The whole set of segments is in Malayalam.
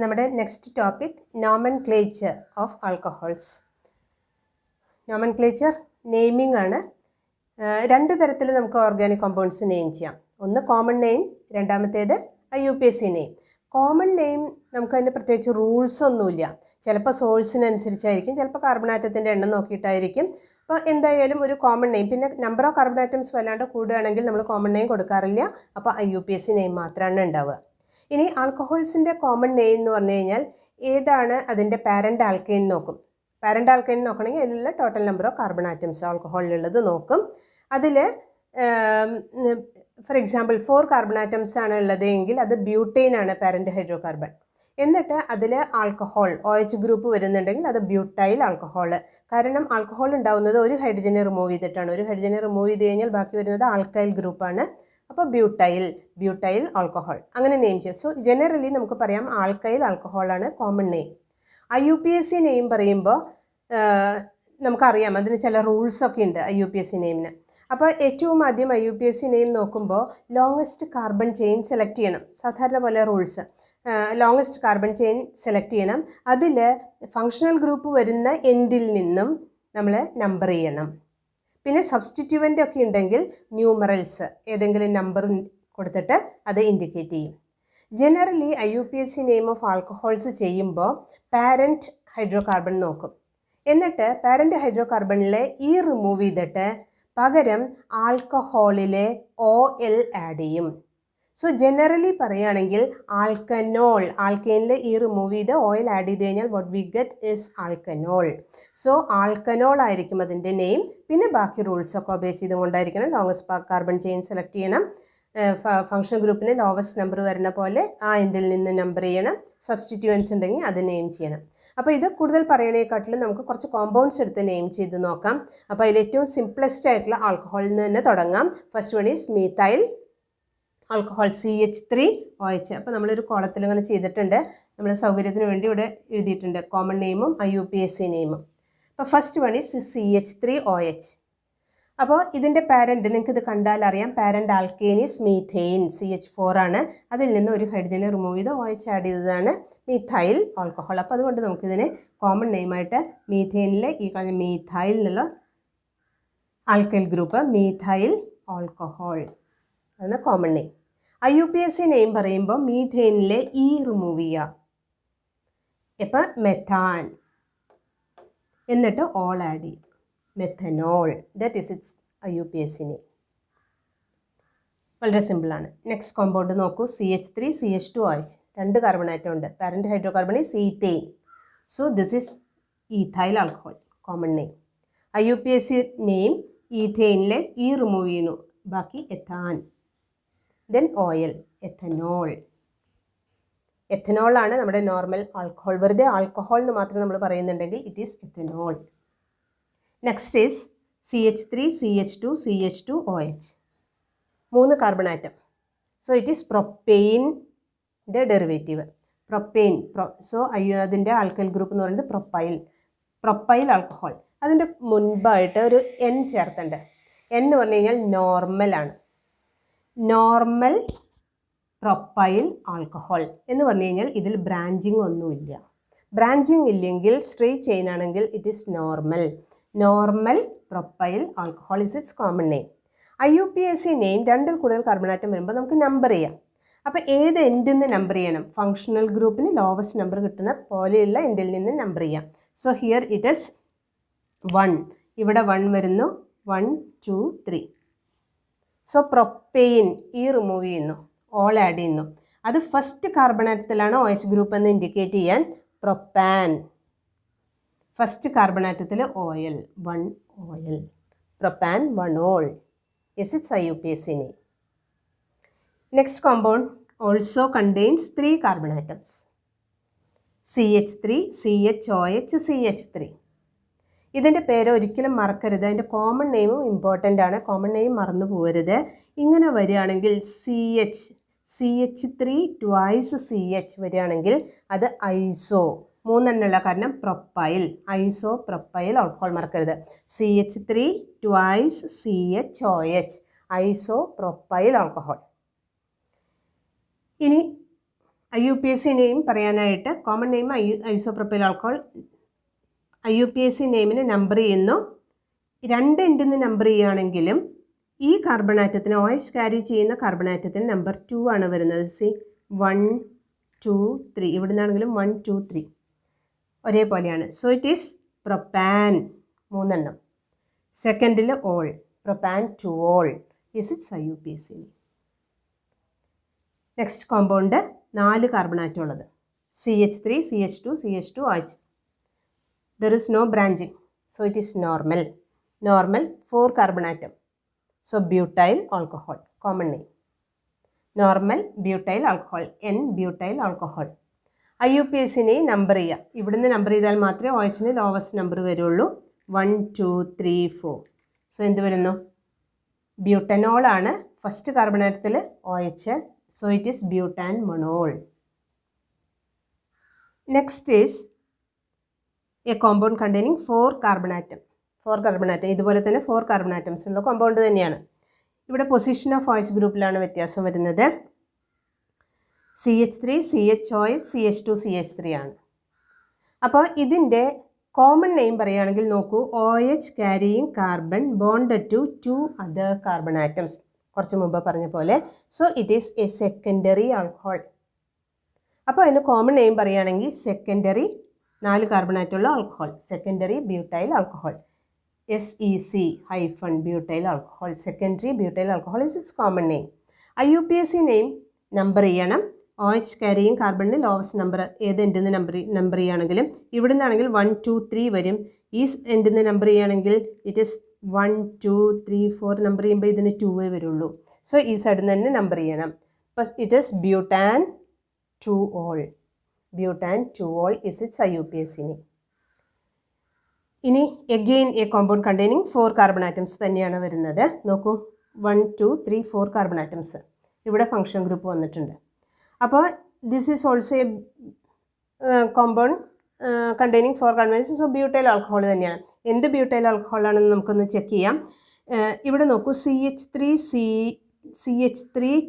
നമ്മുടെ next topic nomenclature of alcohols. Nomenclature naming ആണ്. രണ്ട് തരത്തിൽ നമുക്ക് ഓർഗാനിക് കോമ്പൗണ്ട്സ് നെയിം ചെയ്യാം. ഒന്ന് കോമൺ നെയിം, രണ്ടാമത്തേത് IUPAC നെയിം. കോമൺ നെയിം നമുക്ക് അതിൻ്റെ പ്രത്യേകിച്ച് റൂൾസ് ഒന്നുമില്ല. ചിലപ്പോൾ സോഴ്സിനനുസരിച്ചായിരിക്കും, ചിലപ്പോൾ കാർബണാറ്റത്തിൻ്റെ എണ്ണം നോക്കിയിട്ടായിരിക്കും. അപ്പോൾ എന്തായാലും ഒരു കോമൺ നെയിം, പിന്നെ നമ്പർ ഓഫ് കാർബൺ ആറ്റംസ് വല്ലാണ്ട് കൂടുകയാണെങ്കിൽ നമ്മൾ കോമൺ നെയിം കൊടുക്കാറില്ല. അപ്പോൾ IUPAC നെയിം മാത്രമാണ് ഉണ്ടാവുക. ഇനി ആൽക്കഹോൾസിൻ്റെ കോമൺ നെയിം എന്ന് പറഞ്ഞു കഴിഞ്ഞാൽ ഏതാണ് അതിൻ്റെ പാരൻ്റ് ആൽക്കൈൻ നോക്കും. പാരൻ്റ് ആൽക്കൈൻ നോക്കണമെങ്കിൽ അതിലുള്ള total number of carbon atoms ആൽക്കഹോളിലുള്ളത് നോക്കും. അതിൽ ഫോർ എക്സാമ്പിൾ 4 കാർബൺ ആറ്റംസ് ആണ് ഉള്ളത് എങ്കിൽ അത് ബ്യൂട്ടൈൻ ആണ് പാരൻ്റ് ഹൈഡ്രോകാർബൺ. എന്നിട്ട് അതിൽ ആൽക്കഹോൾ OH ഗ്രൂപ്പ് വരുന്നുണ്ടെങ്കിൽ അത് ബ്യൂട്ടൈൽ ആൽക്കഹോൾ. കാരണം ആൽക്കഹോൾ ഉണ്ടാവുന്നത് ഒരു ഹൈഡ്രജനെ റിമൂവ് ചെയ്തിട്ടാണ്. ഒരു ഹൈഡ്രജനെ റിമൂവ് ചെയ്ത് കഴിഞ്ഞാൽ ബാക്കി വരുന്നത് ആൽക്കൈൽ ഗ്രൂപ്പാണ്. അപ്പോൾ ബ്യൂട്ടൈൽ ആൽക്കഹോൾ അങ്ങനെ നെയിം ചെയ്യും. സോ ജനറലി നമുക്ക് പറയാം ആൽക്കൈൽ ആൽക്കഹോളാണ് കോമൺ നെയിം. IUPAC നെയിം പറയുമ്പോൾ നമുക്കറിയാം അതിന് ചില റൂൾസൊക്കെ ഉണ്ട് IUPAC നെയിമിന്. അപ്പോൾ ഏറ്റവും ആദ്യം IUPAC നെയിം നോക്കുമ്പോൾ ലോങ്ങസ്റ്റ് കാർബൺ ചെയിൻ സെലക്ട് ചെയ്യണം. സാധാരണ പോലെ rules longest carbon chain select ചെയ്യണം. അതിൽ ഫങ്ഷണൽ ഗ്രൂപ്പ് വരുന്ന എൻഡിൽ നിന്നും നമ്മൾ നമ്പർ ചെയ്യണം. പിന്നെ സബ്സ്റ്റിറ്റ്യൂവൻ്റ് ഒക്കെ ഉണ്ടെങ്കിൽ ന്യൂമറൽസ് ഏതെങ്കിലും നമ്പർ കൊടുത്തിട്ട് അത് ഇൻഡിക്കേറ്റ് ചെയ്യും. Generally IUPAC name of alcohols ചെയ്യുമ്പോൾ പാരൻറ്റ് ഹൈഡ്രോകാർബൺ നോക്കും. എന്നിട്ട് പാരൻ്റ് ഹൈഡ്രോകാർബണിലെ റിമൂവ് ചെയ്തിട്ട് പകരം ആൽക്കഹോളിലെ OL ആഡ് ചെയ്യും. സോ ജനറലി പറയുകയാണെങ്കിൽ ആൽക്കൈനിൽ റിമൂവ് ചെയ്ത് OL ആഡ് ചെയ്ത് കഴിഞ്ഞാൽ what we get is alkanol. So alkanol ആയിരിക്കും അതിൻ്റെ നെയിം. പിന്നെ ബാക്കി റൂൾസൊക്കെ ഒബേ ചെയ്തുകൊണ്ടായിരിക്കണം. ലോങ്ങസ്റ്റ് കാർബൺ ചെയിൻ സെലക്ട് ചെയ്യണം. ഫങ്ഷൻ ഗ്രൂപ്പിന് ലോവസ്റ്റ് നമ്പർ വരുന്ന പോലെ ആ എൻഡിൽ നിന്ന് നമ്പർ ചെയ്യണം. സബ്സ്റ്റിറ്റ്യൂവൻസ് ഉണ്ടെങ്കിൽ അത് നെയിം ചെയ്യണം. അപ്പോൾ ഇത് കൂടുതൽ പറയണേക്കാട്ടിലും നമുക്ക് കുറച്ച് കോമ്പൗണ്ട്സ് എടുത്ത് നെയിം ചെയ്ത് നോക്കാം. അപ്പോൾ അതിൽ ഏറ്റവും സിംപ്ലസ്റ്റ് ആയിട്ടുള്ള ആൽക്കഹോളിൽ നിന്ന് തന്നെ തുടങ്ങാം. First one is methyl alcohol CH3OH. അപ്പോൾ നമ്മളൊരു കോളത്തിൽ അങ്ങനെ ചെയ്തിട്ടുണ്ട്. നമ്മുടെ സൗകര്യത്തിന് വേണ്ടി ഇവിടെ എഴുതിയിട്ടുണ്ട് കോമൺ നെയിമും IUPAC നെയിമും. അപ്പോൾ ഫസ്റ്റ് വൺ ഈസ് CH3OH. അപ്പോൾ ഇതിൻ്റെ പാരൻ്റ് നിങ്ങൾക്ക് ഇത് കണ്ടാൽ അറിയാം. Parent alkane is methane, CH4 ആണ്. അതിൽ നിന്ന് ഒരു ഹൈഡ്രജനെ റിമൂവ് ചെയ്ത് OH ആഡ് ചെയ്തതാണ് മീഥൈൽ ആൽക്കഹോൾ. അപ്പോൾ അതുകൊണ്ട് നമുക്കിതിനെ കോമൺ നെയിമായിട്ട് മീഥെയിനിലെ ഈ പറഞ്ഞ മീഥൈൽ എന്നുള്ള ആൽക്കൈൽ ഗ്രൂപ്പ് മീഥൈൽ ആൽക്കഹോൾ ആണ് കോമൺ നെയിം. IUPAC നെയിം പറയുമ്പോൾ മീഥെയിനിലെ റിമൂവ് ചെയ്യുക. ഇപ്പം മെഥാൻ എന്നിട്ട് ഓൾ ആഡ് ചെയ്യും, methanol. That is its IUPAC name. വളരെ സിമ്പിളാണ്. നെക്സ്റ്റ് കോമ്പൗണ്ട് നോക്കൂ. CH3CH2OH. 2 കാർബൺ ആറ്റം ഉണ്ട്. Parent hydrocarbon is ethane. So this is ethyl alcohol, common name. IUPAC name ഈഥെയിനിലെ റിമൂവ് ചെയ്യുന്നു, ബാക്കി എഥാൻ. Then OL, ethanol. എഥനോളാണ് നമ്മുടെ നോർമൽ ആൽക്കഹോൾ. വെറുതെ ആൽക്കഹോൾ എന്ന് മാത്രം നമ്മൾ പറയുന്നുണ്ടെങ്കിൽ it is ethanol. Next is CH3CH2CH2OH. 3 carbon atom. So it is പ്രൊപ്പെയിൻ്റെ ഡെറിവേറ്റീവ് പ്രൊപ്പെയിൻ. സോ അതിൻ്റെ ആൽക്കൈൽ ഗ്രൂപ്പ് എന്ന് പറയുന്നത് പ്രൊപ്പൈൽ ആൽക്കഹോൾ. അതിൻ്റെ മുൻപായിട്ട് ഒരു N ചേർത്തുണ്ട്. N എന്ന് പറഞ്ഞു കഴിഞ്ഞാൽ നോർമലാണ്. നോർമൽ പ്രൊപ്പൈൽ ആൽക്കഹോൾ എന്ന് പറഞ്ഞു കഴിഞ്ഞാൽ ഇതിൽ ബ്രാഞ്ചിങ് ഒന്നുമില്ല. ബ്രാഞ്ചിങ് ഇല്ലെങ്കിൽ സ്ട്രെയിറ്റ് ചെയിൻ ആണെങ്കിൽ it is normal propyl alcohol is its common name. IUPAC name 2ൽ കൂടുതൽ കാർബൺ ആറ്റം വരുമ്പോൾ നമുക്ക് നമ്പർ ചെയ്യാം. അപ്പോൾ ഏത് എൻഡിൽ നിന്ന് നമ്പർ ചെയ്യണം? ഫങ്ഷണൽ ഗ്രൂപ്പിന് ലോവസ്റ്റ് നമ്പർ കിട്ടുന്ന പോലെയുള്ള എൻഡിൽ നിന്ന് നമ്പർ ചെയ്യാം. So here it is 1. ഇവിടെ 1 വരുന്നു. 1 2 3. സോ പ്രൊപ്പെയിൻ റിമൂവ് ചെയ്യുന്നു, ഓൾ ആഡ് ചെയ്യുന്നു. അത് ഫസ്റ്റ് കാർബൺ ആറ്റത്തിലാണ് OH ഗ്രൂപ്പ് എന്ന് ഇൻഡിക്കേറ്റ് ചെയ്യാൻ പ്രൊപ്പാൻ. ഫസ്റ്റ് കാർബൺ ആറ്റത്തിൽ OL, 1 OL. Propane 1 OL. Yes, it's IUPAC name. Next compound also contains 3 carbon atoms. CH3CHOH CH3. ഇതിൻ്റെ പേര് ഒരിക്കലും മറക്കരുത്. അതിൻ്റെ കോമൺ നെയിമും ഇമ്പോർട്ടൻ്റ് ആണ്. കോമൺ നെയിം മറന്നു പോകരുത്. ഇങ്ങനെ വരികയാണെങ്കിൽ CH3 ട്വൈസ് CH വരികയാണെങ്കിൽ അത് ഐസോ. 3 എണ്ണമുള്ള കാരണം പ്രൊപ്പൈൽ, ഐസോപ്രൊപ്പൈൽ ആൽക്കഹോൾ മറക്കരുത്. CH3 twice CHOH, isopropyl alcohol. ഇനി IUPAC നെയിം പറയാനായിട്ട് common name isopropyl alcohol. IUPAC നെയിമിന് നമ്പർ ചെയ്യുന്നു. 2 എൻഡിൽ നിന്ന് നമ്പർ ചെയ്യുകയാണെങ്കിലും ഈ കാർബൺ ആറ്റത്തിന് OH ക്യാരി ചെയ്യുന്ന കാർബൺ ആറ്റത്തിന് നമ്പർ 2 ആണ് വരുന്നത്. സി 1 2 3 ഇവിടെ നിന്നാണെങ്കിലും 1 2 3 ഒരേപോലെയാണ്. സോ ഇറ്റ് ഈസ് പ്രൊപ്പാൻ 3 എണ്ണം. സെക്കൻഡിൽ all, propane 2 ol is its IUPAC. Next compound 4 carbon atom ഉള്ളത് CH3 CH2 CH2 OH. There is no branching, so it is normal. Normal 4 carbon atom, so butyl alcohol, common name. Normal butyl alcohol, N-butyl alcohol. IUPAC നെ നമ്പർ ചെയ്യുക. ഇവിടുന്ന് നമ്പർ ചെയ്താൽ മാത്രമേ OH ലോവസ്റ്റ് നമ്പർ വരുള്ളൂ. 1 2 3 4. സോ എന്ത് വരുന്നു? ബ്യൂട്ടനോൾ ആണ് ഫസ്റ്റ് കാർബൺ ആറ്റത്തിൽ OH. So it is butane monol. Next is a compound containing 4 carbon atom. 4 carbon atom ഇതുപോലെ തന്നെ 4 കാർബൺ ആറ്റംസ് ഉള്ള കോമ്പൗണ്ട് തന്നെയാണ്. ഇവിടെ പൊസിഷൻ ഓഫ് OH ഗ്രൂപ്പിലാണ് വ്യത്യാസം വരുന്നത്. CH3 CHOH CH2 CH3 ആണ്. അപ്പോൾ ഇതിൻ്റെ കോമൺ നെയിം പറയുകയാണെങ്കിൽ നോക്കൂ, OH carrying carbon bonded to 2 other carbon atoms. കുറച്ച് മുമ്പ് പറഞ്ഞ പോലെ. So it is a secondary alcohol. അപ്പോൾ അതിന് കോമൺ നെയിം പറയുകയാണെങ്കിൽ സെക്കൻഡറി 4 കാർബൺ ആറ്റമുള്ള ആൽക്കഹോൾ, സെക്കൻഡറി ബ്യൂട്ടൈൽ ആൽക്കഹോൾ. SEC-ബ്യൂട്ടൈൽ alcohol, secondary butyl alcohol is its common name. IUPAC name number ചെയ്യണം. OH ക്യാരിയിങ് കാർബണിന് ലോവസ്റ്റ് നമ്പർ ഏത് എൻഡിൽ നിന്ന് നമ്പർ ചെയ്യുകയാണെങ്കിലും ഇവിടെ നിന്നാണെങ്കിൽ 1 2 3 വരും. ഈ എൻഡിൽ നിന്ന് നമ്പർ ചെയ്യുകയാണെങ്കിൽ ഇറ്റ് ഇസ് 1 2 3 4 നമ്പർ ചെയ്യുമ്പോൾ ഇതിന് 2 വരുള്ളൂ. സോ ഈ സൈഡിൽ നിന്ന് തന്നെ നമ്പർ ചെയ്യണം. അപ്പോൾ it is butane 2 ol. Butane 2 ol is its IUPAC name. ഇനി again a compound containing 4 carbon atoms തന്നെയാണ് വരുന്നത്. നോക്കൂ, 1 2 3 4 കാർബൺ ആറ്റംസ്. ഇവിടെ ഫംഗ്ഷൻ ഗ്രൂപ്പ് വന്നിട്ടുണ്ട്. അപ്പോൾ this is also a compound containing 4 carbon atoms. So butyl alcohol തന്നെയാണ്. എന്ത് ബ്യൂട്ടൈൽ ആൽക്കഹോളാണെന്ന് നമുക്കൊന്ന് ചെക്ക് ചെയ്യാം. ഇവിടെ നോക്കൂ, CH3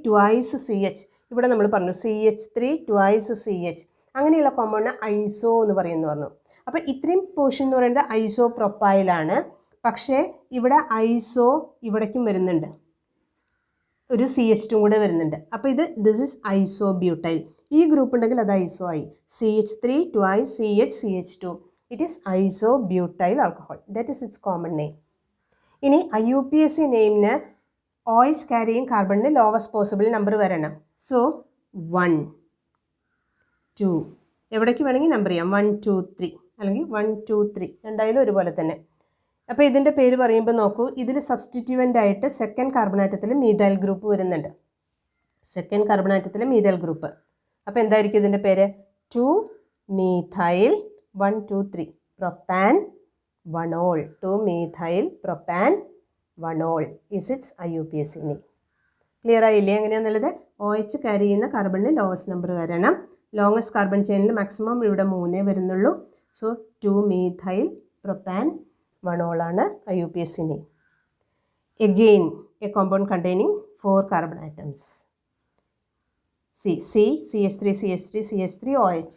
ട്വൈസ് CH. ഇവിടെ നമ്മൾ പറഞ്ഞു CH3 ട്വൈസ് CH. അങ്ങനെയുള്ള കോമ്പൗണ്ടിന് ഐസോ എന്ന് പറഞ്ഞു. അപ്പോൾ ഇത്രയും പോർഷൻ എന്ന് പറയുന്നത് ഐസോ പ്രൊപ്പൈലാണ്. പക്ഷേ ഇവിടെ ഐസോ ഇവിടേക്കും വരുന്നുണ്ട്, ഒരു CH2 കൂടെ വരുന്നുണ്ട്. അപ്പോൾ ദിസ് ഇസ് ഐസോ ബ്യൂട്ടൈൽ. ഈ ഗ്രൂപ്പ് ഉണ്ടെങ്കിൽ അത് ഐസോ ആയി. CH3 twice CH CH2. It is isobutyl alcohol. That is its common name. ഇനി IUPAC നെയിമിന് OH ക്യാരിയിങ് കാർബണിന് ലോവസ്റ്റ് പോസിബിൾ നമ്പർ വരണം. സോ 1 2 എവിടേക്ക് വേണമെങ്കിൽ നമ്പർ ചെയ്യാം. 1 2 3 അല്ലെങ്കിൽ 1 2 3 രണ്ടായാലും ഒരുപോലെ തന്നെ. അപ്പോൾ ഇതിൻ്റെ പേര് പറയുമ്പോൾ നോക്കൂ, ഇതിൽ സബ്സ്റ്റിറ്റ്യൂവൻ്റ് ആയിട്ട് സെക്കൻഡ് കാർബൺ ആറ്റത്തിൽ മീഥൈൽ ഗ്രൂപ്പ് വരുന്നുണ്ട്. സെക്കൻഡ് കാർബൺ ആറ്റത്തിൽ മീഥൈൽ ഗ്രൂപ്പ്. അപ്പോൾ എന്തായിരിക്കും ഇതിൻ്റെ പേര്? 2 methyl 1 2 3 propan one ol. 2 methyl propan one ol is its IUPAC name. Clear ആയില്ലേ എങ്ങനെയാണെന്നുള്ളത്? OH ക്യാരി ചെയ്യുന്ന കാർബണിന് ലോവസ്റ്റ് നമ്പർ വരണം. ലോങ്ങസ്റ്റ് കാർബൺ ചെയിനിൽ മാക്സിമം ഇവിടെ 3 വരുന്നുള്ളൂ. സോ 2 മീഥൈൽ പ്രൊപ്പാൻ വണോളാണ് IUPAC name. Again a compound containing 4 carbon atoms. CH3 CH3 CH3 OH.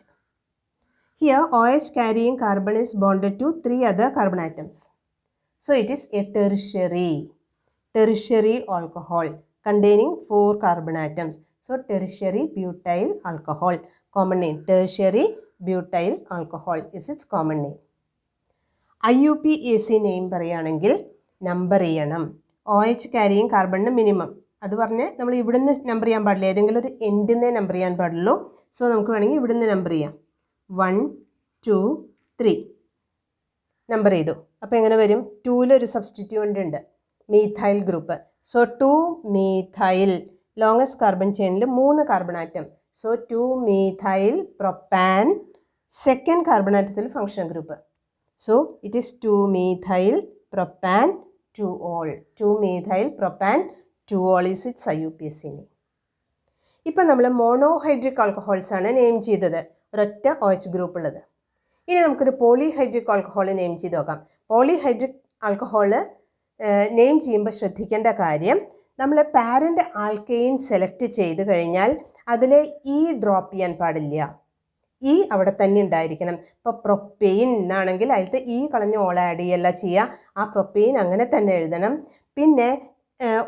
Here OH carrying carbon is bonded to 3 other carbon atoms. So it is a tertiary alcohol containing 4 carbon atoms. So tertiary butyl alcohol, common name. Tertiary butyl alcohol is its common name. IUPAC name പറയുകയാണെങ്കിൽ നമ്പർ ചെയ്യണം. OH ക്യാരിയിങ് കാർബണിന് മിനിമം അത് പറഞ്ഞ് നമ്മൾ ഇവിടുന്ന് നമ്പർ ചെയ്യാൻ പാടില്ല, ഏതെങ്കിലും ഒരു എൻഡിൽ നിന്നേ നമ്പർ ചെയ്യാൻ പാടുള്ളൂ. സോ നമുക്ക് വേണമെങ്കിൽ ഇവിടുന്ന് നമ്പർ ചെയ്യാം. 1 2 3 നമ്പർ ചെയ്തു. അപ്പോൾ എങ്ങനെ വരും? 2-ലൊരു സബ്സ്റ്റിറ്റ്യൂവൻ്റ് ഉണ്ട്, methyl group. So 2 methyl, longest carbon ചെയിനിൽ 3 carbon atom. So 2 methyl propane, second carbon ആറ്റത്തിൽ function group. So it is 2 methyl propan 2 ol. 2 methyl propan 2 ol is its IUPAC name. ഇപ്പം നമ്മൾ മോണോഹൈഡ്രിക് ആൽക്കഹോൾസാണ് നെയിം ചെയ്തത്, ഒരൊറ്റ OH ഗ്രൂപ്പ് ഉള്ളത്. ഇനി നമുക്കൊരു പോളിഹൈഡ്രിക് ആൽക്കഹോൾ നെയിം ചെയ്ത് നോക്കാം. പോളിഹൈഡ്രിക് ആൽക്കഹോൾ നെയിം ചെയ്യുമ്പോൾ ശ്രദ്ധിക്കേണ്ട കാര്യം, നമ്മൾ പാരൻ്റ് ആൽക്കെയിൻ സെലക്ട് ചെയ്ത് കഴിഞ്ഞാൽ അതിൽ ഇ ഡ്രോപ്പ് ചെയ്യാൻ പാടില്ല. ഇ അവിടെ തന്നെ ഉണ്ടായിരിക്കണം. ഇപ്പോൾ പ്രൊപ്പെയിൻ എന്നാണെങ്കിൽ അതിലത്തെ ഇ കളഞ്ഞ് ഓൾ ആഡ് ചെയ്യല്ല ചെയ്യുക. ആ പ്രൊപ്പെയിൻ അങ്ങനെ തന്നെ എഴുതണം. പിന്നെ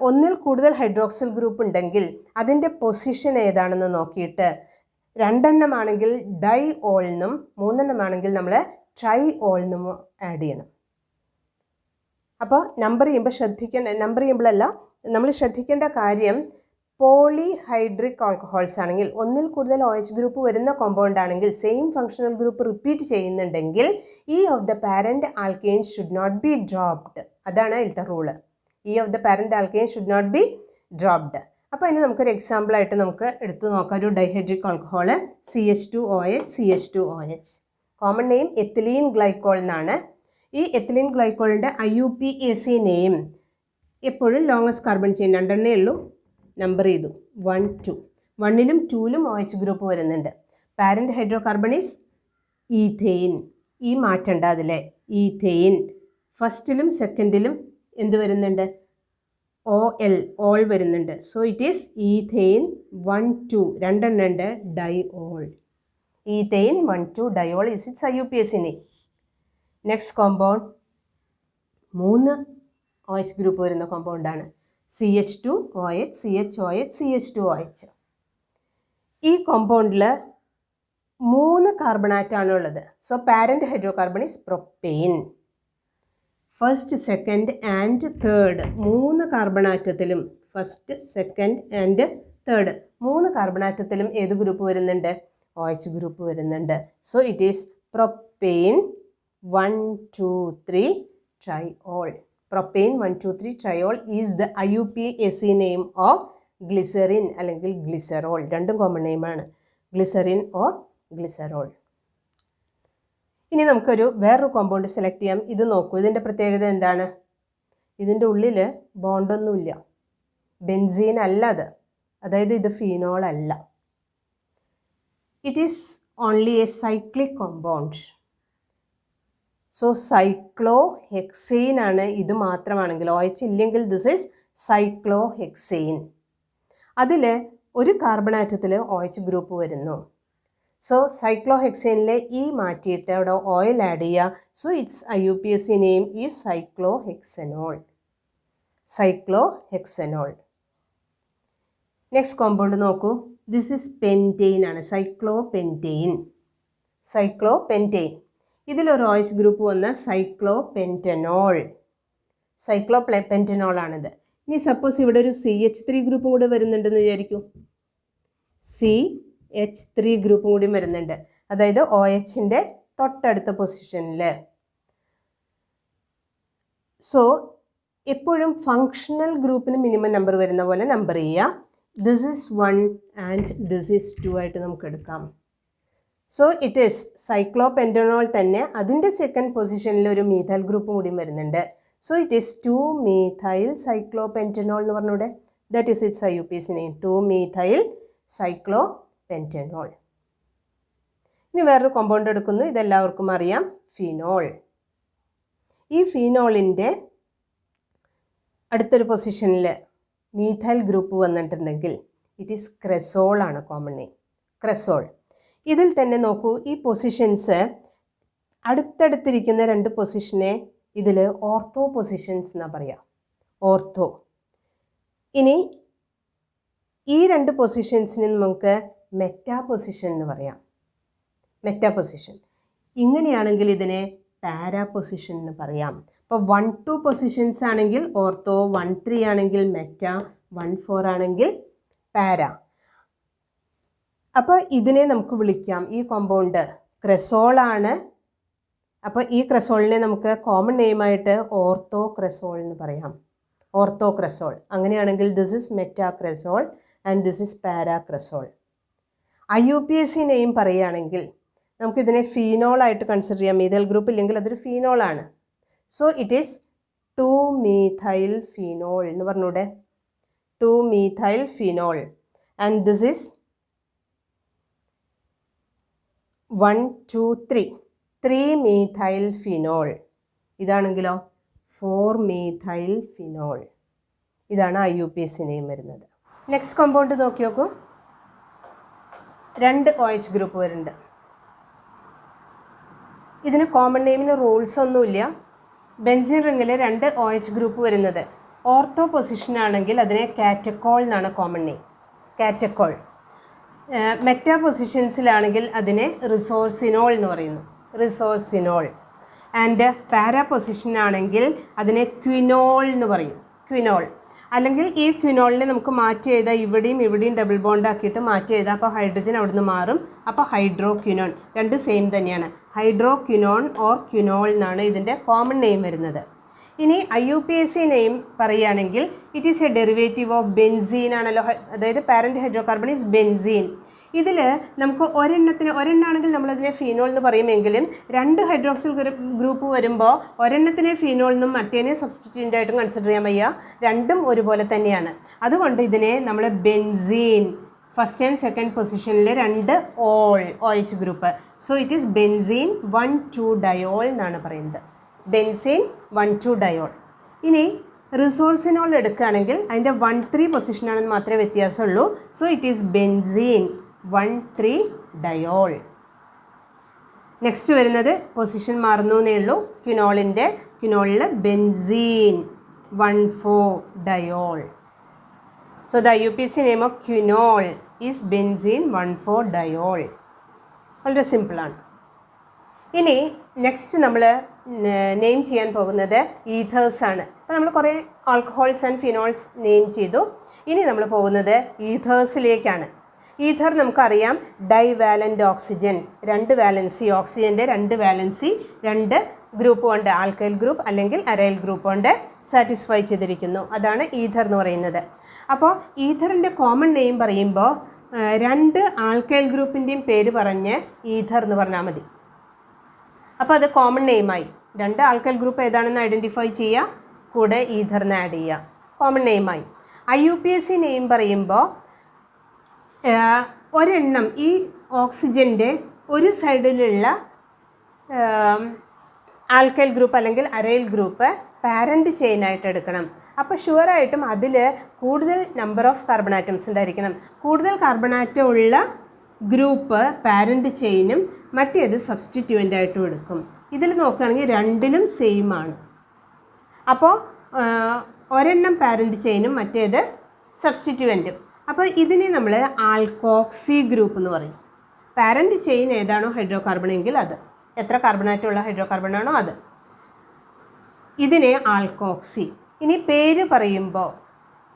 ഒന്നിൽ കൂടുതൽ ഹൈഡ്രോക്സിൽ ഗ്രൂപ്പ് ഉണ്ടെങ്കിൽ അതിൻ്റെ പൊസിഷൻ ഏതാണെന്ന് നോക്കിയിട്ട് 2 എണ്ണമാണെങ്കിൽ ഡൈ ഓൾന്നും 3 എണ്ണമാണെങ്കിൽ നമ്മൾ ട്രൈ ഓൾന്നും ആഡ് ചെയ്യണം. അപ്പോൾ നമ്പർ ചെയ്യുമ്പോഴല്ല നമ്മൾ ശ്രദ്ധിക്കേണ്ട കാര്യം, പോളിഹൈഡ്രിക് ആൽക്കഹോൾസ് ആണെങ്കിൽ ഒന്നിൽ കൂടുതൽ OH ഗ്രൂപ്പ് വരുന്ന കോമ്പൗണ്ട് ആണെങ്കിൽ സെയിം ഫങ്ഷണൽ ഗ്രൂപ്പ് റിപ്പീറ്റ് ചെയ്യുന്നുണ്ടെങ്കിൽ e of the parent alkane should not be dropped. അതാണ് അതിലത്തെ rule. E of the parent alkane should not be dropped. അപ്പോൾ അതിന് നമുക്കൊരു എക്സാമ്പിളായിട്ട് നമുക്ക് എടുത്തു നോക്കാം. ഒരു dihydric alcohol CH2OH CH2OH. Common name ethylene glycol എന്നാണ്. ഈ എത്തിലീൻ ഗ്ലൈക്കോളിൻ്റെ IUPAC നെയിം എപ്പോഴും ലോങ്ങസ്റ്റ് കാർബൺ ചെയിൻ 2 എണ്ണേ ഉള്ളൂ, നമ്പർ ചെയ്തു 1, 2. 1ലും 2ലും OH ഗ്രൂപ്പ് വരുന്നുണ്ട്. Parent hydrocarbon is ethane. ഈ മാറ്റണ്ട അതിലെ ഈഥെയിൻ. ഫസ്റ്റിലും സെക്കൻഡിലും എന്ത് വരുന്നുണ്ട്? OL ഓൾ വരുന്നുണ്ട്. So it is ethane 1, 2. 2 എണ്ണം ഉണ്ട്, diol. Ethane 1, 2 diol is its IUPAC name. Next compound 3 OH group വരുന്ന കോമ്പൗണ്ടാണ് CH2OH CHOH CH2OH. ഈ കോമ്പൗണ്ടിൽ 3 കാർബണാറ്റാണ് ഉള്ളത്. So parent hydrocarbon is propane. First, second and third 3 കാർബണാറ്റത്തിലും, ഫസ്റ്റ്, സെക്കൻഡ് ആൻഡ് തേർഡ് 3 കാർബണാറ്റത്തിലും ഏത് ഗ്രൂപ്പ് വരുന്നുണ്ട്? OH ഗ്രൂപ്പ് വരുന്നുണ്ട്. So it is propane 1, 2, 3 triol. Propane 1, 2, 3 triol is the IUPAC name of glycerin അല്ലെങ്കിൽ glycerol. രണ്ടും കോമൺ നെയിമാണ്, ഗ്ലിസറിൻ ഓർ ഗ്ലിസറോൾ. ഇനി നമുക്കൊരു വേറൊരു കോമ്പൗണ്ട് സെലക്ട് ചെയ്യാം. ഇത് നോക്കൂ, ഇതിൻ്റെ പ്രത്യേകത എന്താണ്? ഇതിൻ്റെ ഉള്ളിൽ ബോണ്ടൊന്നുമില്ല. ബെൻസീൻ അല്ല അത്, അതായത് ഇത് ഫീനോൾ അല്ല. It is only a cyclic compound. So cyclohexane ആണ് ഇത് മാത്രമാണെങ്കിൽ. OH ഇല്ലെങ്കിൽ ദിസ് ഈസ് സൈക്ലോഹെക്സെയിൻ. അതിൽ ഒരു കാർബണാറ്റത്തിൽ OH ഗ്രൂപ്പ് വരുന്നു. സോ സൈക്ലോഹെക്സെയിനിലെ ഇ മാറ്റിയിട്ട് അവിടെ ഓയിൽ ആഡ് ചെയ്യുക. So its IUPAC name is cyclohexanol. Cyclohexanol. Next compound നോക്കൂ, ദിസ് ഈസ് പെൻറ്റെയിൻ ആണ്, സൈക്ലോപെൻറ്റെയിൻ. സൈക്ലോപെൻറ്റെയിൻ. ഇതിലൊരു OH ഗ്രൂപ്പ് വന്ന സൈക്ലോപെൻറ്റനോൾ. സൈക്ലോപെൻറ്റനോൾ ആണിത്. ഇനി സപ്പോസ് ഇവിടെ ഒരു CH3 ഗ്രൂപ്പും കൂടെ വരുന്നുണ്ടെന്ന് വിചാരിക്കൂ. CH3 ഗ്രൂപ്പും കൂടി വരുന്നുണ്ട്, അതായത് OHൻ്റെ തൊട്ടടുത്ത പൊസിഷനിൽ. സോ എപ്പോഴും ഫങ്ഷണൽ ഗ്രൂപ്പിന് മിനിമം നമ്പർ വരുന്ന പോലെ നമ്പർ ചെയ്യുക. This is 1 and this is 2 ആയിട്ട് നമുക്ക് എടുക്കാം. സോ ഇറ്റ് ഈസ് സൈക്ലോപെൻറ്റനോൾ തന്നെ, അതിൻ്റെ സെക്കൻഡ് പൊസിഷനിൽ ഒരു മീഥൈൽ ഗ്രൂപ്പും കൂടി വരുന്നുണ്ട്. സോ ഇറ്റ് ഈസ് 2-methyl സൈക്ലോപെൻറ്റനോൾ എന്ന് പറഞ്ഞൂടെ. That is its IUPAC name, 2-methyl സൈക്ലോപെൻറ്റനോൾ. ഇനി വേറൊരു കോമ്പൗണ്ട് എടുക്കുന്നു, ഇതെല്ലാവർക്കും അറിയാം, ഫിനോൾ. ഈ ഫിനോളിൻ്റെ അടുത്തൊരു പൊസിഷനിൽ മീഥൈൽ ഗ്രൂപ്പ് വന്നിട്ടുണ്ടെങ്കിൽ ഇറ്റ് ഈസ് ക്രെസോൾ ആണ് കോമൺ നെയിം, ക്രെസോൾ. ഇതിൽ തന്നെ നോക്കൂ, ഈ പൊസിഷൻസ് അടുത്തടുത്തിരിക്കുന്ന 2 പൊസിഷനെ ഇതിൽ ഓർത്തോ പൊസിഷൻസ് എന്നാണ് പറയുക, ഓർത്തോ. ഇനി ഈ 2 പൊസിഷൻസിന് നമുക്ക് മെറ്റാ പൊസിഷൻ എന്ന് പറയാം, മെറ്റാ പൊസിഷൻ. ഇങ്ങനെയാണെങ്കിൽ ഇതിനെ പാരാ പൊസിഷൻ എന്ന് പറയാം. അപ്പോൾ 1, 2 പൊസിഷൻസ് ആണെങ്കിൽ ഓർത്തോ, 1, 3 ആണെങ്കിൽ മെറ്റാ, 1, 4 ആണെങ്കിൽ പാരാ. അപ്പോൾ ഇതിനെ നമുക്ക് വിളിക്കാം, ഈ കോമ്പൗണ്ട് ക്രെസോളാണ്. അപ്പോൾ ഈ ക്രെസോളിനെ നമുക്ക് കോമൺ നെയിമായിട്ട് ഓർത്തോ ക്രെസോൾ എന്ന് പറയാം, ഓർത്തോ ക്രെസോൾ. അങ്ങനെയാണെങ്കിൽ this is meta cresol and this is para cresol. IUPAC name പറയുകയാണെങ്കിൽ നമുക്കിതിനെ ഫീനോളായിട്ട് കൺസിഡർ ചെയ്യാം. മീഥൈൽ ഗ്രൂപ്പ് ഇല്ലെങ്കിൽ അതൊരു ഫീനോളാണ്. So it is 2-methyl phenol എന്ന് പറഞ്ഞൂടെ, 2-methyl phenol. And this is 1, 2, 3 3-methyl phenol. ഇതാണെങ്കിലോ 4-methyl ഫിനോൾ. ഇതാണ് IUPAC നെയിം വരുന്നത്. നെക്സ്റ്റ് കോമ്പൗണ്ട് നോക്കി നോക്കൂ. 2 OH ഗ്രൂപ്പ് വരുന്നുണ്ട്. ഇതിന് കോമൺ നെയിമിന് റൂൾസ് ഒന്നുമില്ല. ബെൻസീൻ റിങ്ങിൽ 2 OH ഗ്രൂപ്പ് വരുന്നത് ഓർത്തോ പൊസിഷൻ ആണെങ്കിൽ അതിനെ കാറ്റക്കോൾ എന്നാണ് കോമൺ നെയിം, കാറ്റക്കോൾ. മെറ്റാ പൊസിഷൻസിലാണെങ്കിൽ അതിനെ റിസോർസിനോൾ എന്ന് പറയുന്നു, റിസോർസിനോൾ. ആൻഡ് പാരാ പൊസിഷൻ ആണെങ്കിൽ അതിനെ ക്വിനോൾ എന്ന് പറയും, ക്വിനോൾ. അല്ലെങ്കിൽ ഈ ക്വിനോളിനെ നമുക്ക് മാറ്റി എഴുതാം, ഇവിടെയും ഡബിൾ ബോണ്ട് ആക്കിയിട്ട് മാറ്റി എഴുതാം. അപ്പോൾ ഹൈഡ്രജൻ അവിടുന്ന് മാറും, അപ്പോൾ ഹൈഡ്രോ ക്വിനോൺ. രണ്ട് സെയിം തന്നെയാണ്. ഹൈഡ്രോ ക്വിനോൺ ഓർ ക്വിനോൾ എന്നാണ് ഇതിൻ്റെ കോമൺ നെയിം വരുന്നത്. ഇനി IUPAC നെയിം പറയുകയാണെങ്കിൽ it is A derivative of benzene ആണല്ലോ, അതായത് പാരൻറ്റ് ഹൈഡ്രോകാർബൺ ഈസ് ബെൻസീൻ. ഇതിൽ നമുക്ക് ഒരെണ്ണമാണെങ്കിൽ നമ്മളതിനെ ഫീനോൾ എന്ന് പറയുമെങ്കിലും 2 ഹൈഡ്രോക്സിൽ ഗ്രൂപ്പ് വരുമ്പോൾ ഒരെണ്ണത്തിനെ ഫീനോൾ എന്നും മറ്റേനെ സബ്സ്റ്റിറ്റ്യൂൻ്റ് ആയിട്ടും കൺസിഡർ ചെയ്യാൻ വയ്യ, രണ്ടും ഒരുപോലെ തന്നെയാണ്. അതുകൊണ്ട് ഇതിനെ നമ്മൾ ബെൻസീൻ, ഫസ്റ്റ് ആൻഡ് സെക്കൻഡ് പൊസിഷനിൽ 2 OH group. So it is benzene 1,2 diol എന്നാണ് പറയുന്നത്, ബെൻസീൻ 1,2 ഡയോൾ. ഇനി റിസോർസിനോൾ എടുക്കുകയാണെങ്കിൽ അതിൻ്റെ 1,3 പൊസിഷനാണെന്ന് മാത്രമേ വ്യത്യാസമുള്ളൂ. So it is benzene 1,3 diol. Next വരുന്നത് പൊസിഷൻ മാറുന്നു എന്നേ ഉള്ളൂ. ക്വിനോളിൽ benzene 1,4 diol. So the IUPAC name of quinol is benzene 1,4 diol. വളരെ സിമ്പിളാണ്. ഇനി നെക്സ്റ്റ് നമ്മൾ നെയിം ചെയ്യാൻ പോകുന്നത് ഈഥേഴ്സ് ആണ്. അപ്പോൾ നമ്മൾ കുറേ ആൽക്കഹോൾസ് ആൻഡ് ഫിനോൾസ് നെയിം ചെയ്തു. ഇനി നമ്മൾ പോകുന്നത് ഈഥേഴ്സിലേക്കാണ്. ഈഥർ നമുക്കറിയാം ഡൈവാലൻ്റ് ഓക്സിജൻ, 2 വാലൻസി, ഓക്സിജൻ്റെ 2 വാലൻസി 2 ഗ്രൂപ്പ് കൊണ്ട്, ആൽക്കൈൽ ഗ്രൂപ്പ് അല്ലെങ്കിൽ അരൈൽ ഗ്രൂപ്പ് കൊണ്ട് സാറ്റിസ്ഫൈ ചെയ്തിരിക്കുന്നു. അതാണ് ഈഥർ എന്ന് പറയുന്നത്. അപ്പോൾ ഈഥറിൻ്റെ കോമൺ നെയിം പറയുമ്പോൾ 2 ആൽക്കൈൽ ഗ്രൂപ്പിൻ്റെയും പേര് പറഞ്ഞ് ഈഥർ എന്ന് പറഞ്ഞാൽ മതി. അപ്പോൾ അത് കോമൺ നെയിമായി. 2 ആൽക്കൈൽ ഗ്രൂപ്പ് ഏതാണെന്ന് ഐഡൻറ്റിഫൈ ചെയ്യുക, കൂടെ ഈഥറിന് ആഡ് ചെയ്യുക, കോമൺ നെയിമായി. IUPAC നെയിം പറയുമ്പോൾ ഒരെണ്ണം ഈ ഓക്സിജൻ്റെ ഒരു സൈഡിലുള്ള ആൽക്കൈൽ ഗ്രൂപ്പ് അല്ലെങ്കിൽ അരൈൽ ഗ്രൂപ്പ് പാരൻറ്റ് ചെയിനായിട്ട് എടുക്കണം. അപ്പോൾ ഷുവറായിട്ടും അതിൽ കൂടുതൽ നമ്പർ ഓഫ് കാർബൺ ആറ്റംസ് ഉണ്ടായിരിക്കണം. കൂടുതൽ കാർബൺ ആറ്റം ഉള്ള ഗ്രൂപ്പ് പാരൻറ്റ് ചെയിനും മറ്റേത് സബ്സ്റ്റിറ്റ്യൂവൻ്റ് ആയിട്ടും എടുക്കും. ഇതിൽ നോക്കുകയാണെങ്കിൽ രണ്ടിലും സെയിം ആണ്. അപ്പോൾ ഒരെണ്ണം പാരൻറ്റ് ചെയിനും മറ്റേത് സബ്സ്റ്റിറ്റ്യൂവൻറ്റും. അപ്പോൾ ഇതിനെ നമ്മൾ ആൽക്കോക്സി ഗ്രൂപ്പ് എന്ന് പറയും. പാരൻറ്റ് ചെയിൻ ഏതാണോ ഹൈഡ്രോ കാർബൺ എങ്കിൽ അത്, എത്ര കാർബണാറ്റുള്ള ഹൈഡ്രോ കാർബൺ ആണോ അത്, ഇതിനെ ആൽക്കോക്സി. ഇനി പേര്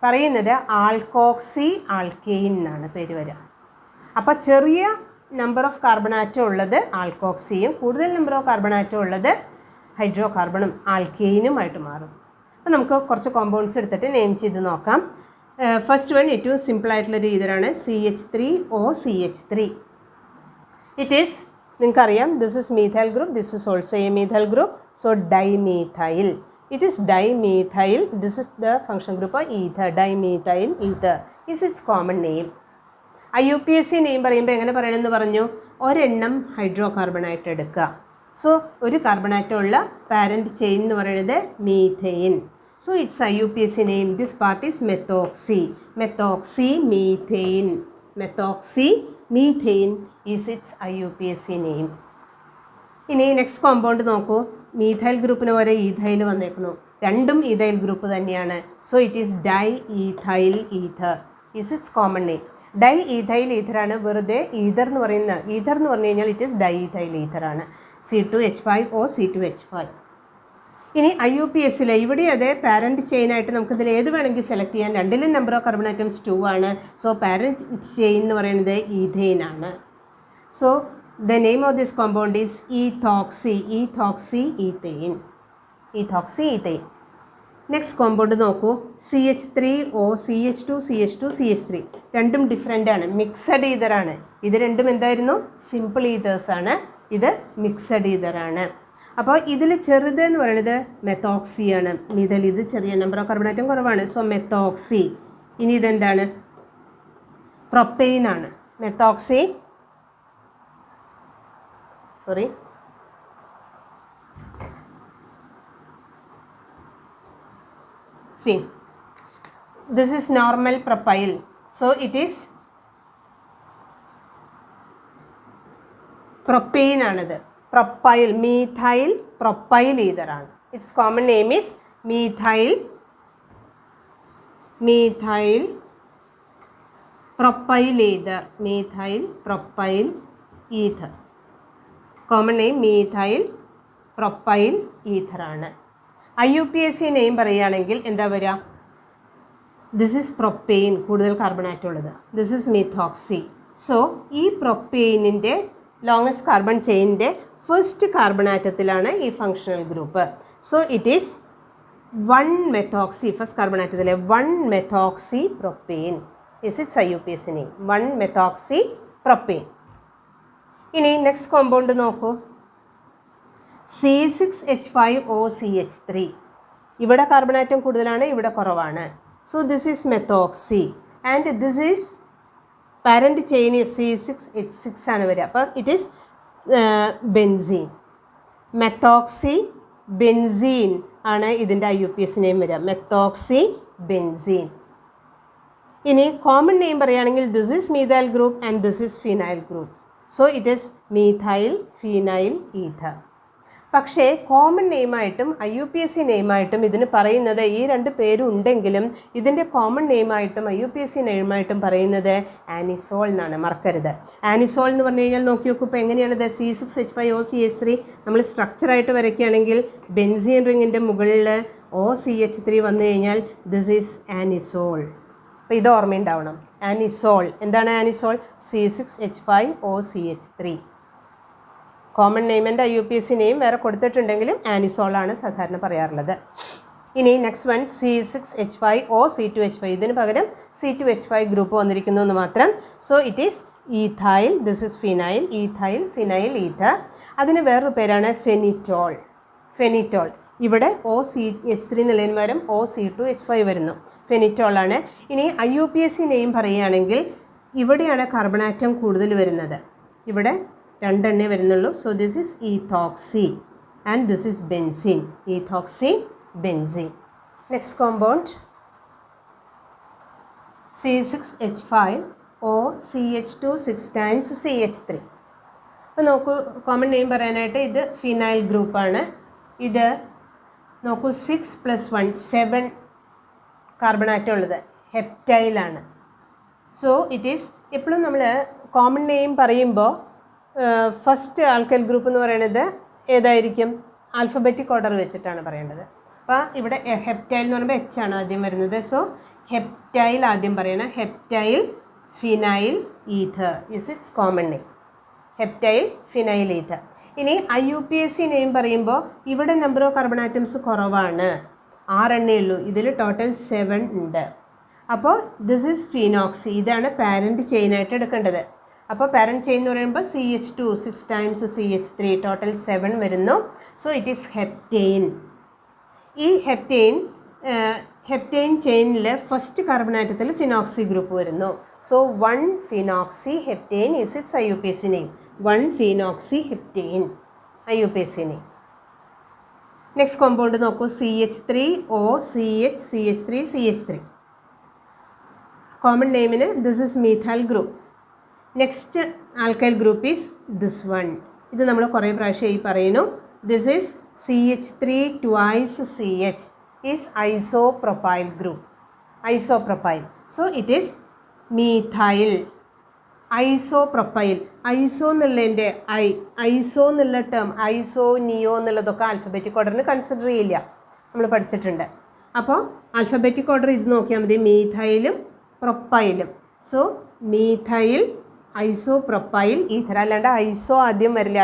പറയുന്നത് ആൽക്കോക്സി ആൽക്കെയിൻ എന്നാണ് പേര് വരിക. അപ്പോൾ ചെറിയ നമ്പർ ഓഫ് കാർബൺ ആറ്റം ഉള്ളത് ആൽക്കോക്സിയും കൂടുതൽ നമ്പർ ഓഫ് കാർബൺ ആറ്റം ഉള്ളത് ഹൈഡ്രോ കാർബണും ആൽക്കെയിനുമായിട്ട് മാറും. അപ്പോൾ നമുക്ക് കുറച്ച് കോമ്പൗണ്ട്സ് എടുത്തിട്ട് നെയിം ചെയ്ത് നോക്കാം. ഫസ്റ്റ് വൺ ഏറ്റവും സിമ്പിളായിട്ടുള്ളൊരു ഈഥറാണ് CH3OCH3. ഇറ്റ് ഈസ്, നിങ്ങൾക്കറിയാം, this is methyl group, this is also A methyl group, so dimethyl. It is dimethyl. This is the function group of ether, dimethyl ether is its common name. IUPAC name പറയുമ്പോൾ എങ്ങനെ പറയണമെന്ന് പറഞ്ഞു, ഒരെണ്ണം ഹൈഡ്രോ കാർബൺ ആയിട്ട് എടുക്കുക. സോ ഒരു കാർബൺ ആറ്റമുള്ള പാരൻറ്റ് ചെയിൻ എന്ന് പറയുന്നത് methane. So its IUPAC name. This part is methoxy, methoxymethane, methoxymethane is its IUPAC name. ഇനി നെക്സ്റ്റ് കോമ്പൗണ്ട് നോക്കൂ. മീഥൈൽ ഗ്രൂപ്പിന് വരെ ഈഥൈൽ വന്നേക്കുന്നു, രണ്ടും ഈഥൈൽ ഗ്രൂപ്പ് തന്നെയാണ്. So it is diethyl ether is its common name. Diethyl ഈഥറാണ്. വെറുതെ ഈഥർ എന്ന് പറഞ്ഞു കഴിഞ്ഞാൽ ഇറ്റ് ഈസ് ഡൈ ഈഥൈൽ ഈഥറാണ്. C2H5O C2H5. ഇനി IUPACൽ ഇവിടെ അതേ പാരൻറ്റ് ചെയിനായിട്ട് നമുക്കിതിൽ ഏത് വേണമെങ്കിൽ സെലക്ട് ചെയ്യാൻ. രണ്ടിലും നമ്പർ ഓഫ് കാർബൺ ആറ്റംസ് 2 ആണ്. സോ പാരൻറ്റ് ചെയിൻ എന്ന് പറയുന്നത് ഈഥെയിൻ ആണ്. So the name of this compound is ethoxyethane. Next compound നോക്കൂ. CH3OCH2CH2CH3 രണ്ടും ഡിഫറെൻ്റ് ആണ്, മിക്സഡ് ഈഥറാണ്. ഇത് രണ്ടും എന്തായിരുന്നു, സിമ്പിൾ ഈഥേഴ്സാണ്. ഇത് മിക്സഡ് ഈഥറാണ്. അപ്പോൾ ഇതിൽ ചെറുത് എന്ന് പറയുന്നത് മെത്തോക്സിയാണ്. ഇതിൽ ഇത് ചെറിയ നമ്പർ ഓഫ് കാർബൺ ആറ്റം കുറവാണ്. So methoxy. ഇനി ഇതെന്താണ്, പ്രൊപ്പെയിൻ ആണ്. Methoxy this is normal propyl. So it is propane ആണിത്. പ്രൊപ്പൈൽ, മീഥൈൽ പ്രൊപ്പൈൽ ഈതറാണ്. Its common name is methyl propyl ether. Methyl propyl ether. Common name methyl propyl ഈഥറാണ്. IUPAC നെയിം പറയുകയാണെങ്കിൽ എന്താ വരിക? ദിസ് ഈസ് പ്രൊപ്പെയിൻ, കൂടുതൽ കാർബൺ ആറ്റം ഉള്ളത്. This is methoxy. സോ ഈ പ്രൊപ്പെയിനിൻ്റെ ലോങ്ങസ്റ്റ് കാർബൺ ചെയിനിൻ്റെ ഫസ്റ്റ് കാർബൺ ആറ്റത്തിലാണ് ഈ functional group. So it is 1-methoxy. First carbon ആറ്റത്തിലെ 1-methoxy propane is its IUPAC name. 1-methoxy propane. ഇനി നെക്സ്റ്റ് കോമ്പൗണ്ട് നോക്കൂ, C6H5OCH3. ഇവിടെ കാർബൺ ആറ്റം കൂടുതലാണ്, ഇവിടെ കുറവാണ്. So this is methoxy and this is parent chain C6H6 ആണ് വരിക. അപ്പോൾ it is benzene. Methoxy benzene ആണ് ഇതിൻ്റെ IUPAC നെയിം വരിക. Methoxy benzene. ഇനി കോമൺ നെയിം പറയുകയാണെങ്കിൽ this is methyl group and this is phenyl group. So it is methyl phenyl ether. പക്ഷേ കോമൺ നെയിമായിട്ടും IUPAC നെയിമായിട്ടും ഇതിന് പറയുന്നത് ഈ രണ്ട് പേരും ഉണ്ടെങ്കിലും ഇതിൻ്റെ കോമൺ നെയിമായിട്ടും IUPAC നെയിമായിട്ടും പറയുന്നത് ആനിസോൾ എന്നാണ്. മറക്കരുത്. ആനിസോൾ എന്ന് പറഞ്ഞു കഴിഞ്ഞാൽ നോക്കി നോക്കൂ, ഇപ്പോൾ എങ്ങനെയാണിത്? C6H5OCH3 നമ്മൾ സ്ട്രക്ചറായിട്ട് വരയ്ക്കുകയാണെങ്കിൽ ബെൻസീൻ റിങ്ങിൻ്റെ മുകളിൽ OCH3 വന്നു കഴിഞ്ഞാൽ ദിസ് ഈസ് ആനിസോൾ. അപ്പോൾ ഇത് ഓർമ്മയുണ്ടാവണം. ആനിസോൾ. എന്താണ് ആനിസോൾ? C6H5OCH3. Common name and IUPAC name വേറെ കൊടുത്തിട്ടുണ്ടെങ്കിലും ആനിസോളാണ് സാധാരണ പറയാറുള്ളത്. ഇനി നെക്സ്റ്റ് വൺ C6H5OC2H5. ഇതിന് പകരം C2H5 ഗ്രൂപ്പ് വന്നിരിക്കുന്നു എന്ന് മാത്രം. So it is ethyl. This is phenyl. Ethyl phenyl ether. അതിന് വേറൊരു പേരാണ് ഫെനിറ്റോൾ. ഫെനിറ്റോൾ. ഇവിടെ OCH3 എന്നുള്ളതിന് പകരം OC2H5 വരുന്നു. ഫെനിറ്റോളാണ്. ഇനി IUPAC നെയിം പറയുകയാണെങ്കിൽ ഇവിടെയാണ് കാർബൺ ആറ്റം കൂടുതൽ വരുന്നത്. ഇവിടെ 2 എണ്ണേ വരുന്നുള്ളൂ. So this is ethoxy and this is benzene. Ethoxy benzene. Next compound C6H5OCH2 6 times CH3. അപ്പോൾ നോക്കൂ, കോമൺ നെയിം പറയാനായിട്ട് ഇത് ഫിനൈൽ ഗ്രൂപ്പാണ്. ഇത് നോക്കൂ 6 + 1 7 കാർബൺ ആറ്റം ഉള്ളത് ഹെപ്റ്റൈലാണ്. സോ ഇറ്റ് ഈസ് എപ്പോഴും നമ്മൾ കോമൺ നെയിം പറയുമ്പോൾ ഫസ്റ്റ് ആൽക്കൈൽ ഗ്രൂപ്പ് എന്ന് പറയുന്നത് ഏതായിരിക്കും? ആൽഫബറ്റിക് ഓർഡർ വെച്ചിട്ടാണ് പറയേണ്ടത്. അപ്പോൾ ഇവിടെ ഹെപ്റ്റൈൽ എന്ന് പറയുമ്പോൾ H ആണ് ആദ്യം വരുന്നത്. സോ ഹെപ്റ്റൈൽ ആദ്യം പറയണം. Heptyl phenyl ether is its common name. Heptyl phenyl ether. ഇനി IUPAC നെയിം പറയുമ്പോൾ ഇവിടെ നമ്പർ ഓഫ് കാർബൺ ആറ്റംസ് കുറവാണ്, 6 എണ്ണേ ഉള്ളൂ. ഇതിൽ ടോട്ടൽ 7 ഉണ്ട്. അപ്പോൾ ദിസ് ഈസ് ഫിനോക്സി. ഇതാണ് പാരൻറ്റ് ചെയിനായിട്ട് എടുക്കേണ്ടത്. അപ്പോൾ പാരൻറ്റ് ചെയിൻ എന്ന് പറയുമ്പോൾ CH2 6 times CH3 ടോട്ടൽ 7 വരുന്നു. So it is heptane. ഈ ഹെപ്റ്റെയിൻ ചെയിനിൽ ഫസ്റ്റ് കാർബൺ ആറ്റത്തിൽ ഫിനോക്സി ഗ്രൂപ്പ് വരുന്നു. So 1 phenoxy heptane is its IUPAC name. 1 phenoxy heptane IUPAC name. Next compound നോക്കൂ, CH3OCH CH3 CH3. കോമൺ നെയിമിന് this is methyl group. Next alkyl group is this one. ഇത് നമ്മൾ കുറേ പ്രാവശ്യം ഈ പറയുന്നു. This is CH3 twice CH is isopropyl group. Isopropyl. So it is methyl isopropyl. Iso എന്നുള്ളതിൻ്റെ ഐസോ എന്നുള്ള ടേം, ഐസോ നിയോ എന്നുള്ളതൊക്കെ ആൽഫബറ്റിക് ഓർഡറിന് കൺസിഡർ ചെയ്യില്ല, നമ്മൾ പഠിച്ചിട്ടുണ്ട്. അപ്പോൾ ആൽഫബറ്റിക് ഓർഡർ ഇത് നോക്കിയാൽ മതി. മീഥൈലും പ്രൊപ്പൈലും. So methyl isopropyl ether. അല്ലാണ്ട് ഐസോ ആദ്യം വരില്ല.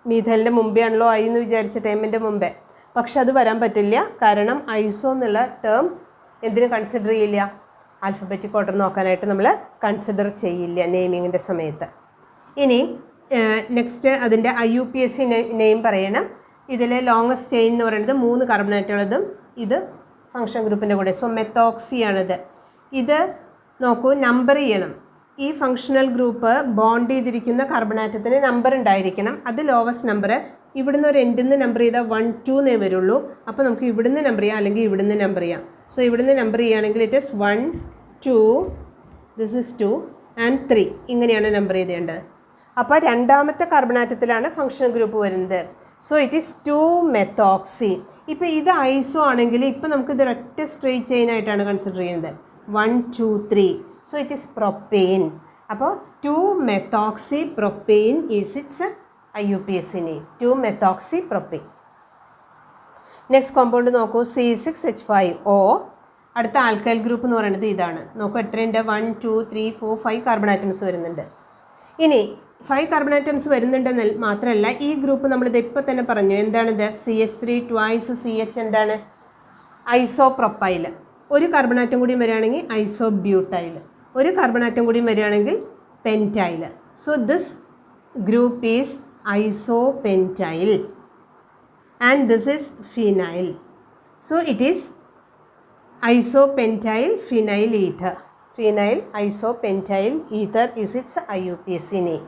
മീഥൈലിൻ്റെ മുമ്പേ ആണല്ലോ എന്ന് വിചാരിച്ച ടൈമിൻ്റെ മുമ്പേ. പക്ഷെ അത് വരാൻ പറ്റില്ല. കാരണം ഐസോ എന്നുള്ള ടേം എന്തിനു കൺസിഡർ ചെയ്യില്ല? ആൽഫബറ്റിക് ഓർഡർ നോക്കാനായിട്ട് നമ്മൾ കൺസിഡർ ചെയ്യില്ല നെയിമിങ്ങിൻ്റെ സമയത്ത്. ഇനി നെക്സ്റ്റ് അതിൻ്റെ IUPAC നെയിം പറയണം. ഇതിൽ ലോങ്ങസ്റ്റ് ചെയിൻ എന്ന് പറയുന്നത് 3 കാർബൺ ആറ്റമുള്ളതും ഇത് ഫങ്ഷൻ ഗ്രൂപ്പിൻ്റെ കൂടെ. സോ മെത്തോക്സിയാണിത്. ഇത് നോക്കൂ, നമ്പർ ചെയ്യണം. ഈ ഫങ്ഷണൽ ഗ്രൂപ്പ് ബോണ്ട് ചെയ്തിരിക്കുന്ന കാർബൺ ആറ്റത്തിന് നമ്പർ ഉണ്ടായിരിക്കണം. അത് ലോവസ്റ്റ് നമ്പർ. ഇവിടുന്ന് ഒരു എൻഡിൽ നിന്ന് നമ്പർ ചെയ്താൽ 1 2 എന്നേ വരുള്ളൂ. അപ്പോൾ നമുക്ക് ഇവിടുന്ന് നമ്പർ ചെയ്യാം അല്ലെങ്കിൽ ഇവിടുന്ന് നമ്പർ ചെയ്യാം. സോ ഇവിടുന്ന് നമ്പർ ചെയ്യുകയാണെങ്കിൽ it is 1 2 this is 2 and 3 ഇങ്ങനെയാണ് നമ്പർ ചെയ്തേണ്ടത്. അപ്പോൾ രണ്ടാമത്തെ കാർബൺ ആറ്റത്തിലാണ് ഫങ്ഷണൽ ഗ്രൂപ്പ് വരുന്നത്. So it is two methoxy. ഇപ്പോൾ ഇത് ഐസോ ആണെങ്കിൽ ഇപ്പോൾ നമുക്ക് ഇത് ഒറ്റ സ്ട്രെയിറ്റ് ചെയിൻ ആയിട്ടാണ് കൺസിഡർ ചെയ്യുന്നത്. 1 2 3. So it is propane. അപ്പോൾ two methoxy propane is its IUPAC name. Two methoxy propane. Next compound നോക്കൂ, C6H5O. അടുത്ത ആൽക്കൈൽ ഗ്രൂപ്പ് എന്ന് പറയുന്നത് ഇതാണ്. നോക്കൂ എത്രയുണ്ട്, 1 2 3 4 5 കാർബൺ ആറ്റംസ് വരുന്നുണ്ട്. ഇനി 5 കാർബൺ ആറ്റംസ് വരുന്നുണ്ടെന്ന് മാത്രമല്ല, ഈ ഗ്രൂപ്പ് നമ്മളിത് ഇപ്പോൾ തന്നെ പറഞ്ഞു. എന്താണിത്? CH3 ട്വൈസ് CH എന്താണ്? ഐസോപ്രൊപ്പൈൽ. ഒരു കാർബൺ ആറ്റം കൂടി വരികയാണെങ്കിൽ ഐസോബ്യൂട്ടൈൽ. ഒരു കാർബൺ ആറ്റം കൂടി വരികയാണെങ്കിൽ pentyl. So this group is isopentyl and this is phenyl. So it is isopentyl phenyl ether. Phenyl isopentyl ether is its IUPAC name.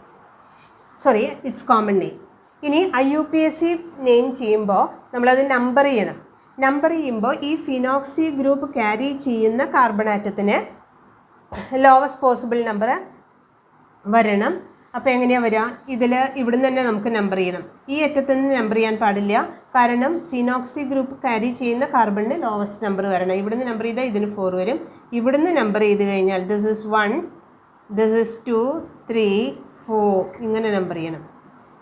Sorry, its common name. ഇനി IUPAC നെയിം ചെയ്യുമ്പോൾ നമ്മളത് നമ്പർ ചെയ്യണം. നമ്പർ ചെയ്യുമ്പോൾ ഈ ഫിനോക്സി ഗ്രൂപ്പ് ക്യാരി ചെയ്യുന്ന കാർബൺ ആറ്റത്തിന് ലോവസ്റ്റ് പോസിബിൾ നമ്പർ വരണം. അപ്പോൾ എങ്ങനെയാണ് വരിക? ഇവിടുന്ന് തന്നെ നമുക്ക് നമ്പർ ചെയ്യണം. ഈ അറ്റത്ത് നിന്ന് നമ്പർ ചെയ്യാൻ പാടില്ല. കാരണം ഫിനോക്സി ഗ്രൂപ്പ് ക്യാരി ചെയ്യുന്ന കാർബണിന് ലോവസ്റ്റ് നമ്പർ വരണം. ഇവിടുന്ന് നമ്പർ ചെയ്താൽ ഇതിന് 4 വരും. ഇവിടുന്ന് നമ്പർ ചെയ്ത് കഴിഞ്ഞാൽ ദിസ് ഇസ് 1, ദിസ് ഇസ് 2 3 4 ഇങ്ങനെ നമ്പർ ചെയ്യണം.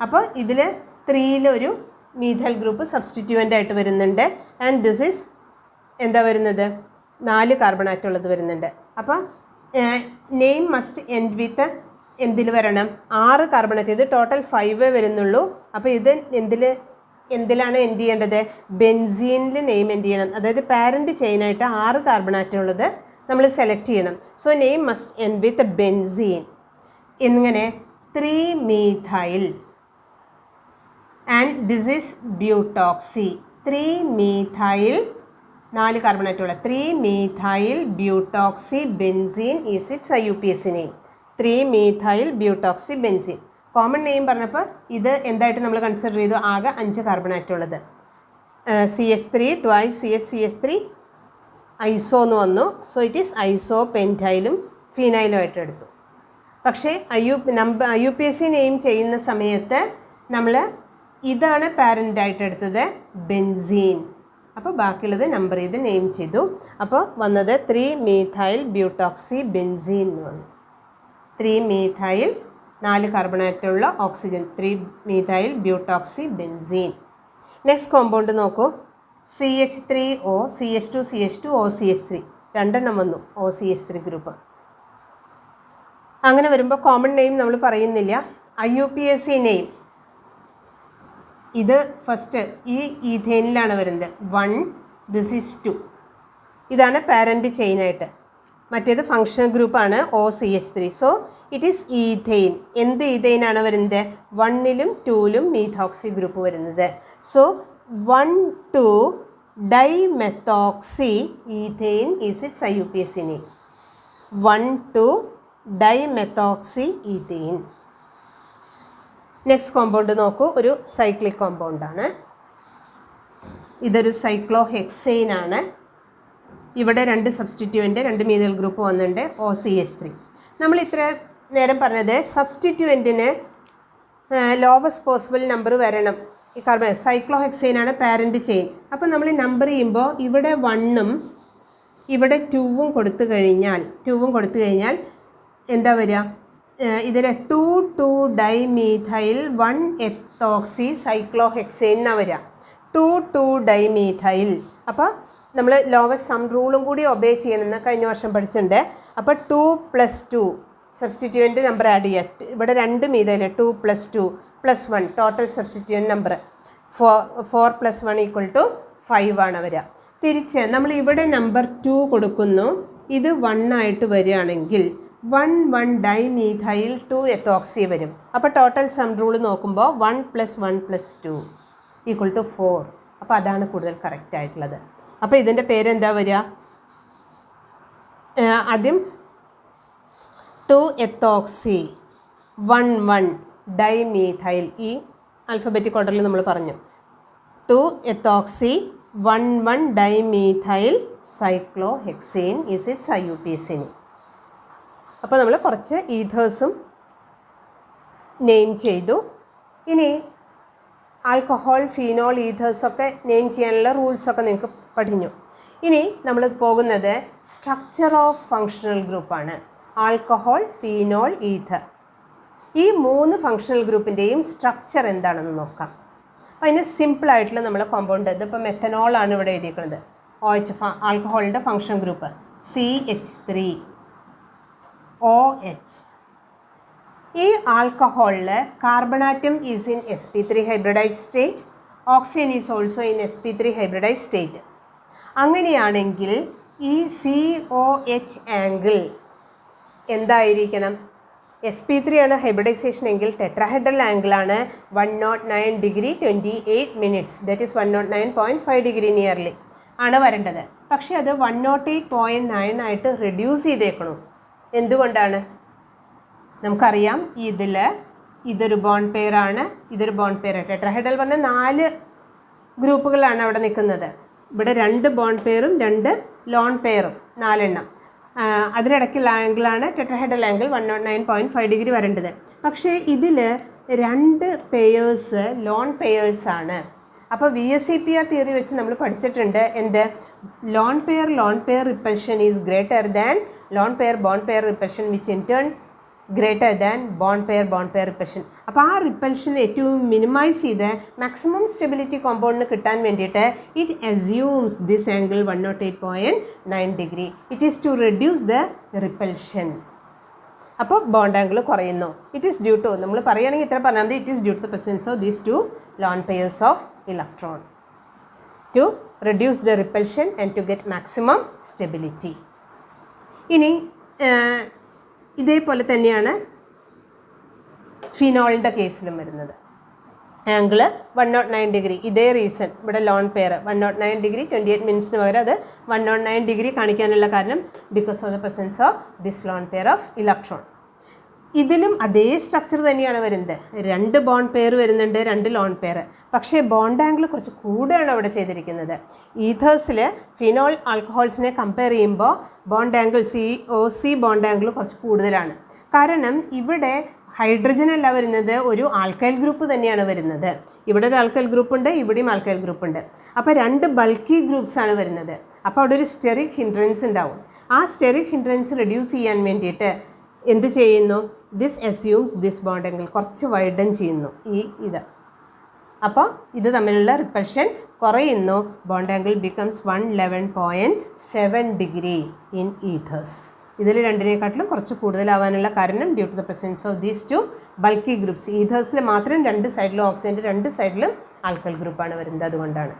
അപ്പോൾ ഇതിൽ 3-ലൊരു മീഥൈൽ ഗ്രൂപ്പ് സബ്സ്റ്റിറ്റ്യൂവൻ്റ് ആയിട്ട് വരുന്നുണ്ട്. ആൻഡ് ദിസ് ഈസ് എന്താ വരുന്നത്? 4 കാർബൺ ആറ്റമുള്ളത് വരുന്നുണ്ട്. അപ്പോൾ നെയിം മസ്റ്റ് എൻഡ് വിത്ത് എന്തിൽ വരണം? 6 കാർബൺ ആറ്റം. ഇത് ടോട്ടൽ 5 വരുന്നുള്ളൂ. അപ്പോൾ ഇത് എന്തിലാണ് എൻഡ് ചെയ്യേണ്ടത്? ബെൻസീനിൽ നെയിം എൻഡ് ചെയ്യണം. അതായത് പാരൻറ്റ് ചെയിനായിട്ട് 6 കാർബൺ ആറ്റം ഉള്ളത് നമ്മൾ സെലക്ട് ചെയ്യണം. So name must end with benzene. എന്നിങ്ങനെ 3-methyl and this is butoxy. 3-methyl 4 carbon ആറ്റമുള്ള 3-methyl butoxy benzene is its IUPAC name. 3-methyl butoxy benzene. Common name പറഞ്ഞപ്പോൾ ഇത് എന്തായിട്ട് നമ്മൾ കൺസിഡർ ചെയ്തു? ആകെ 5 കാർബൺ ആറ്റമുള്ളത്. CH3 ട്വൈസ് CH3 ഐസോ എന്ന് വന്നു. സോ ഇറ്റ് ഈസ് ഐസോപെൻറ്റൈലും ഫീനൈലും ആയിട്ട് എടുത്തു. പക്ഷേ IUPAC നെയിം ചെയ്യുന്ന സമയത്ത് നമ്മൾ ഇതാണ് പാരൻ്റായിട്ട് എടുത്തത്, ബെൻസീൻ. അപ്പോൾ ബാക്കിയുള്ളത് നമ്പർ ചെയ്ത് നെയിം ചെയ്തു. അപ്പോൾ വന്നത് 3-methyl ബ്യൂട്ടോക്സി ബെൻസീൻ എന്ന് വന്നു. 3-methyl 4 കാർബൺ ആറ്റമുള്ള oxygen, 3-methyl butoxy benzene. Next compound നോക്കൂ, CH3O CH2 CH2 OCH3 2 വന്നു. OCH3 group. അങ്ങനെ വരുമ്പോൾ കോമൺ നെയിം നമ്മൾ പറയുന്നില്ല. IUPAC നെയിം ഇത് ഫസ്റ്റ് ഈ ഈഥേനിലാണ് വരുന്നത്. 1 ദിസ് ഈസ് 2. ഇതാണ് പാരൻ്റ് ചെയിനായിട്ട്. മറ്റേത് ഫങ്ഷണൽ ഗ്രൂപ്പാണ് OCH3. So it is ethane. എന്ത് ഈഥെയിനാണ് വരുന്നത്? 1-ലും 2-ലും മീഥോക്സി ഗ്രൂപ്പ് വരുന്നത്. So 1,2 dimethoxy ethane is its IUPAC name. 1,2 dimethoxy ethane. Next compound നോക്കൂ, ഒരു സൈക്ലിക് കോമ്പൗണ്ടാണ്. ഇതൊരു സൈക്ലോഹെക്സെയിൻ ആണ്. ഇവിടെ 2 സബ്സ്റ്റിറ്റ്യൂവൻ്റ് 2 മീഥൈൽ ഗ്രൂപ്പ് വന്നിട്ടുണ്ട്, OCH3. നമ്മൾ ഇത്ര നേരം പറഞ്ഞത് സബ്സ്റ്റിറ്റ്യൂവൻറ്റിന് ലോവസ്റ്റ് പോസിബിൾ നമ്പർ വരണം. ഈ കാർബൺ സൈക്ലോഹെക്സെയിനാണ് പാരൻ്റ് ചെയിൻ. അപ്പോൾ നമ്മൾ നമ്പർ ചെയ്യുമ്പോൾ ഇവിടെ 1-ഉം ഇവിടെ 2-ഉം കൊടുത്തു കഴിഞ്ഞാൽ എന്താ വരിക? ഇതിൽ 2,2 ഡൈമീഥൈൽ 1-എത്തോക്സി സൈക്ലോഹെക്സെയിൻ എന്നാണ് വരിക. 2,2 ഡൈമീഥൈൽ. അപ്പോൾ നമ്മൾ ലോവസ്റ്റ് സം റൂളും കൂടി ഒബേ ചെയ്യണമെന്ന് കഴിഞ്ഞ വർഷം പഠിച്ചിട്ടുണ്ട്. അപ്പോൾ 2 + 2 സബ്സ്റ്റിറ്റ്യൂവൻ്റ് നമ്പർ ആഡ് ചെയ്യുക. ഇവിടെ 2 മീഥൈൽ 2 + 2 + 1 ടോട്ടൽ സബ്സ്റ്റിറ്റ്യൂവൻ്റ് നമ്പർ 4 + 1 = 5 ആണ് വരിക. തിരിച്ച് നമ്മൾ ഇവിടെ നമ്പർ 2 കൊടുക്കുന്നു. ഇത് 1 ആയിട്ട് വരികയാണെങ്കിൽ 1,1 ഡൈമീഥൈൽ 2-എത്തോക്സി വരും. അപ്പോൾ ടോട്ടൽ സം റൂൾ നോക്കുമ്പോൾ 1 + 1 + 2 = 4. അപ്പോൾ അതാണ് കൂടുതൽ കറക്റ്റ് ആയിട്ടുള്ളത്. അപ്പോൾ ഇതിൻ്റെ പേരെന്താ വരിക? ആദ്യം 2-എത്തോക്സി 1,1 ഡൈമീഥൈൽ. ഈ ആൽഫബറ്റിക് ഓർഡറിൽ നമ്മൾ പറഞ്ഞു 2-എത്തോക്സി 1,1 dimethyl cyclohexane is its IUPAC. അപ്പോൾ നമ്മൾ കുറച്ച് ഈഥേഴ്സും നെയിം ചെയ്തു. ഇനി ആൽക്കഹോൾ, ഫീനോൾ, ഈഥേഴ്സൊക്കെ നെയിം ചെയ്യാനുള്ള റൂൾസൊക്കെ നിങ്ങൾക്ക് പഠിഞ്ഞു. ഇനി നമ്മൾ പോകുന്നത് സ്ട്രക്ചർ ഓഫ് ഫങ്ഷണൽ ഗ്രൂപ്പാണ്. ആൽക്കഹോൾ, ഫീനോൾ, ഈഥർ, ഈ 3 ഫങ്ഷണൽ ഗ്രൂപ്പിൻ്റെയും സ്ട്രക്ചർ എന്താണെന്ന് നോക്കാം. അപ്പോൾ അതിന് സിമ്പിളായിട്ടുള്ള നമ്മൾ കോമ്പൗണ്ട്, ഇതിപ്പോൾ മെത്തനോളാണ് ഇവിടെ എഴുതിയിരിക്കുന്നത്. OH ആൽക്കഹോളിൻ്റെ ഫങ്ഷൻ ഗ്രൂപ്പ് CH3OH. ഈ ആൽക്കഹോളിൽ carbon atom is in sp3 hybridise state, oxygen is also in sp3 hybridise state. അങ്ങനെയാണെങ്കിൽ ഈ COH ആംഗിൾ എന്തായിരിക്കണം? sp3 ആണ് ഹൈബ്രിഡൈസേഷൻ എങ്കിൽ ടെട്രാഹെഡ്രൽ ആംഗിളാണ് 109 degree 28 minutes, that is 109.5 degree nearly ആണ് വരേണ്ടത്. പക്ഷേ അത് 108.9 ആയിട്ട് റെഡ്യൂസ് ചെയ്തേക്കണം. എന്തുകൊണ്ടാണ്? നമുക്കറിയാം, ഇതൊരു ബോണ്ട് പെയറാണ്, ഇതൊരു ബോണ്ട് പെയർ. ടെട്രാഹെഡ്രൽ പറഞ്ഞാൽ 4 ഗ്രൂപ്പുകളാണ് അവിടെ നിൽക്കുന്നത്. ഇവിടെ 2 ബോണ്ട് പെയറും 2 ലോൺ പെയറും, 4 എണ്ണം. അതിനിടയ്ക്കുള്ള ആംഗിളാണ് ടെട്രാഹെഡ്രൽ ആംഗിൾ 109.5 ഡിഗ്രി വരേണ്ടത്. പക്ഷേ ഇതിൽ 2 പെയേഴ്സ് ലോൺ പെയേഴ്സാണ്. അപ്പോൾ VSEPR തിയറി വെച്ച് നമ്മൾ പഠിച്ചിട്ടുണ്ട് എന്ത്? Lone pair repulsion is greater than lone pair bond pair repulsion, which in turn greater than bond pair repulsion. അപ്പോൾ ആ റിപ്പൽഷൻ ഏറ്റവും മിനിമൈസ് ചെയ്ത് മാക്സിമം സ്റ്റെബിലിറ്റി കോമ്പൗണ്ടിന് കിട്ടാൻ വേണ്ടിയിട്ട് it assumes this angle 108.9 degree. It is to reduce the repulsion. അപ്പോൾ ബോണ്ട് ആംഗിൾ കുറയുന്നു. ഇറ്റ് ഈസ് ഡ്യൂ ടു, നമ്മൾ പറയുകയാണെങ്കിൽ ഇത്ര പറഞ്ഞാൽ മതി, it is due to the presence of these 2 lone pairs of electron to reduce the repulsion and to get maximum stability. ഇനി ഇതേപോലെ തന്നെയാണ് ഫിനോളിൻ്റെ കേസിലും വരുന്നത്. ആംഗിൾ 109 ഡിഗ്രി, ഇതേ റീസൺ. ഇവിടെ ലോൺ പെയർ 109 ഡിഗ്രി 28 മിനിറ്റ്സിന് പകരം അത് 109 ഡിഗ്രി കാണിക്കാനുള്ള കാരണം because of the presence of this lone pair of electron. ഇതിലും അതേ സ്ട്രക്ചർ തന്നെയാണ് വരുന്നത്. 2 ബോണ്ട് പെയർ വരുന്നുണ്ട്, 2 ലോൺ പെയർ. പക്ഷേ ബോണ്ട് ആംഗിൾ കുറച്ച് കൂടുതലാണ് അവിടെ ചെയ്തിരിക്കുന്നത്. ഈഥേഴ്സിൽ ഫിനോൾ ആൽക്കഹോൾസിനെ കമ്പയർ ചെയ്യുമ്പോൾ bond angle COC bond angle കുറച്ച് കൂടുതലാണ്. കാരണം ഇവിടെ ഹൈഡ്രജൻ അല്ല വരുന്നത്, ഒരു ആൽക്കൈൽ ഗ്രൂപ്പ് തന്നെയാണ് വരുന്നത്. ഇവിടെ ഒരു ആൽക്കൈൽ ഗ്രൂപ്പ് ഉണ്ട്, ഇവിടെയും ആൽക്കൈൽ ഗ്രൂപ്പ് ഉണ്ട്. അപ്പോൾ 2 ബൾക്കി ഗ്രൂപ്പ്സ് ആണ് വരുന്നത്. അപ്പോൾ അവിടെ ഒരു സ്റ്റെറിക് ഹിൻഡ്രൻസ് ഉണ്ടാവും. ആ സ്റ്റെറിക് ഹിൻഡ്രൻസ് റെഡ്യൂസ് ചെയ്യാൻ വേണ്ടിയിട്ട് എന്ത് ചെയ്യുന്നു? This assumes this bond angle കുറച്ച് വൈഡൻ ചെയ്യുന്നു ഇത്. അപ്പോൾ ഇത് തമ്മിലുള്ള റിപ്പൽഷൻ കുറയുന്നു. Bond angle becomes 111.7 degree in ethers. ഇതിൽ 2നേക്കാട്ടിലും കുറച്ച് കൂടുതലാവാനുള്ള കാരണം due to the presence of these 2 bulky groups. ഈഥേഴ്സിൽ മാത്രം 2 സൈഡിലും ഓക്സിജൻ്റെ 2 സൈഡിലും ആൽക്കൽ ഗ്രൂപ്പാണ് വരുന്നത്, അതുകൊണ്ടാണ്.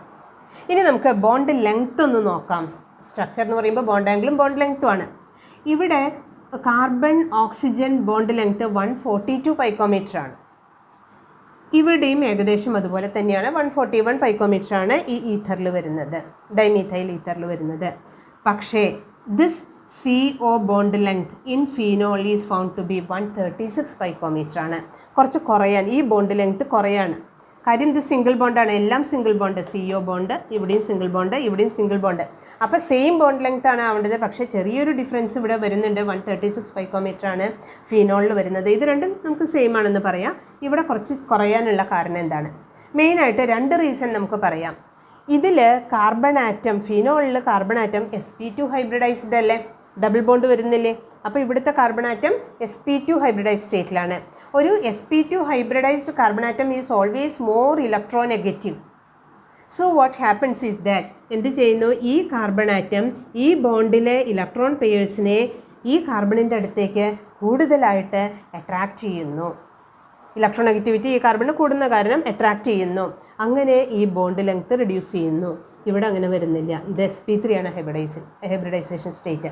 ഇനി നമുക്ക് ബോണ്ട് ലെങ്ത് ഒന്ന് നോക്കാം. സ്ട്രക്ചർ എന്ന് പറയുമ്പോൾ ബോണ്ട് ആംഗിളും ബോണ്ട് ലെങ്ത്തും ആണ്. ഇവിടെ carbon oxygen bond length 142 picometre ആണ്. ഇവിടെയും ഏകദേശം അതുപോലെ തന്നെയാണ്, 141 പൈക്കോമീറ്റർ ആണ് ഈ ഈഥറിൽ വരുന്നത്, ഡൈമീഥൈൽ ഈഥറിൽ വരുന്നത്. പക്ഷേ this CO bond length in phenol is found to be 136 picometer ആണ്. കുറച്ച് കുറയാൻ, ഈ ബോണ്ട് ലെങ്ത് കുറയാണ്. കാര്യം ഇത് സിംഗിൾ ബോണ്ടാണ്, എല്ലാം സിംഗിൾ ബോണ്ട്. CO ബോണ്ട്, ഇവിടെയും സിംഗിൾ ബോണ്ട്, ഇവിടെയും സിംഗിൾ ബോണ്ട്. അപ്പോൾ സെയിം ബോണ്ട് ലെങ്ത് ആണ് ആവേണ്ടത്. പക്ഷേ ചെറിയൊരു ഡിഫറൻസ് ഇവിടെ വരുന്നുണ്ട്. 136 പൈക്കോമീറ്റർ ആണ് ഫീനോളിൽ വരുന്നത്. ഇത് രണ്ടും നമുക്ക് സെയിം ആണെന്ന് പറയാം. ഇവിടെ കുറച്ച് കുറയാനുള്ള കാരണം എന്താണ്? മെയിനായിട്ട് 2 റീസൺ നമുക്ക് പറയാം. ഇതിൽ കാർബൺ ആറ്റം, ഫീനോളിൽ കാർബൺ ആറ്റം sp2 ഹൈബ്രിഡൈസ്ഡ് അല്ലേ, ഡബിൾ ബോണ്ട് വരുന്നില്ലേ? അപ്പോൾ ഇവിടുത്തെ കാർബൺ ആറ്റം sp2 ഹൈബ്രിഡൈസ് സ്റ്റേറ്റിലാണ്. ഒരു sp2 hybridised carbon atom is always more electronegative. So what happens is that, എന്ത് ചെയ്യുന്നു? ഈ കാർബൺ ആറ്റം ഈ ബോണ്ടിലെ ഇലക്ട്രോൺ പെയേഴ്സിനെ ഈ കാർബണിൻ്റെ അടുത്തേക്ക് കൂടുതലായിട്ട് അട്രാക്റ്റ് ചെയ്യുന്നു. ഇലക്ട്രോനെഗറ്റിവിറ്റി ഈ കാർബണിന് കൂടുന്ന കാരണം അട്രാക്റ്റ് ചെയ്യുന്നു. അങ്ങനെ ഈ ബോണ്ട് ലെങ്ത് റിഡ്യൂസ് ചെയ്യുന്നു. ഇവിടെ അങ്ങനെ വരുന്നില്ല. ഇത് sp3 ആണ് ഹൈബ്രിഡൈസേഷൻ സ്റ്റേറ്റ്.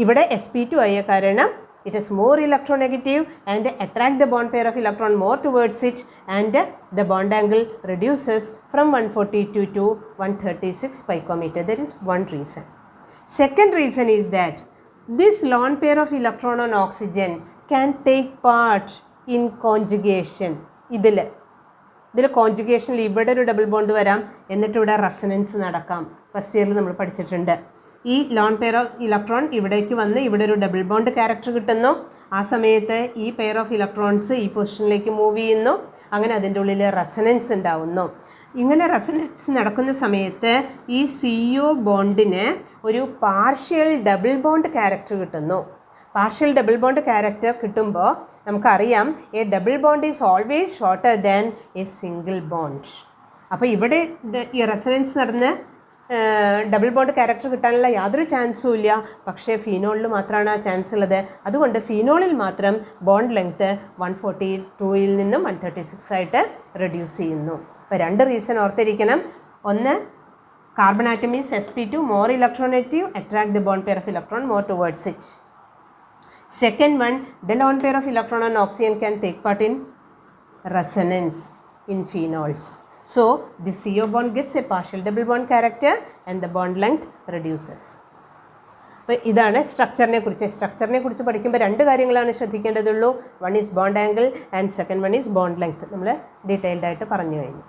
ഇവിടെ sp2 ആയ കാരണം it is more electronegative and attract the bond pair of electron more towards it, and the bond angle reduces from 142 to 136 picometer. That is one reason. Second reason is that this lone pair of electron on oxygen can take part in conjugation. ഇതിൽ കോൺജുഗേഷനിൽ ഇവിടെ ഒരു ഡബിൾ ബോണ്ട് വരാം, എന്നിട്ട് ഇവിടെ റെസനൻസ് നടക്കാം. ഫസ്റ്റ് ഇയറിൽ നമ്മൾ പഠിച്ചിട്ടുണ്ട്. ഈ ലോൺ പെയർ ഓഫ് ഇലക്ട്രോൺ ഇവിടേക്ക് വന്ന് ഇവിടെ ഒരു ഡബിൾ ബോണ്ട് ക്യാരക്ടർ കിട്ടുന്നു. ആ സമയത്ത് ഈ പെയർ ഓഫ് ഇലക്ട്രോൺസ് ഈ പൊസിഷനിലേക്ക് മൂവ് ചെയ്യുന്നു. അങ്ങനെ അതിൻ്റെ ഉള്ളിൽ റെസനൻസ് ഉണ്ടാവുന്നു. ഇങ്ങനെ റെസനൻസ് നടക്കുന്ന സമയത്ത് ഈ CO ബോണ്ടിന് ഒരു പാർഷ്യൽ ഡബിൾ ബോണ്ട് ക്യാരക്ടർ കിട്ടുന്നു. പാർഷ്യൽ ഡബിൾ ബോണ്ട് ക്യാരക്ടർ കിട്ടുമ്പോൾ നമുക്കറിയാം A double bond is always shorter than A single bond. അപ്പോൾ ഇവിടെ ഈ റെസനൻസ് നടന്ന് ഡബിൾ ബോണ്ട് ക്യാരക്ടർ കിട്ടാനുള്ള യാതൊരു ചാൻസും ഇല്ല. പക്ഷേ ഫീനോളിൽ മാത്രമാണ് ആ ചാൻസ് ഉള്ളത്. അതുകൊണ്ട് ഫീനോളിൽ മാത്രം ബോണ്ട് ലെങ്ത്ത് 142 നിന്നും 136 ആയിട്ട് റെഡ്യൂസ് ചെയ്യുന്നു. അപ്പോൾ 2 റീസൺ ഓർത്തിരിക്കണം. ഒന്ന്, carbon atom is sp2 more electronegative, attract the bond pair of electron more towards it. Second one, the lone pair of electron and oxygen can take part in resonance in phenols. So the CO bond gets a partial double bond character and the bond length reduces. അപ്പോൾ ഇതാണ് സ്ട്രക്ചറിനെ കുറിച്ച് പഠിക്കുമ്പോൾ 2 കാര്യങ്ങളാണ് ശ്രദ്ധിക്കേണ്ടതുള്ളൂ. One is bond angle and second one is bond length. നമ്മൾ ഡീറ്റെയിൽഡ് ആയിട്ട് പറഞ്ഞു കഴിഞ്ഞു.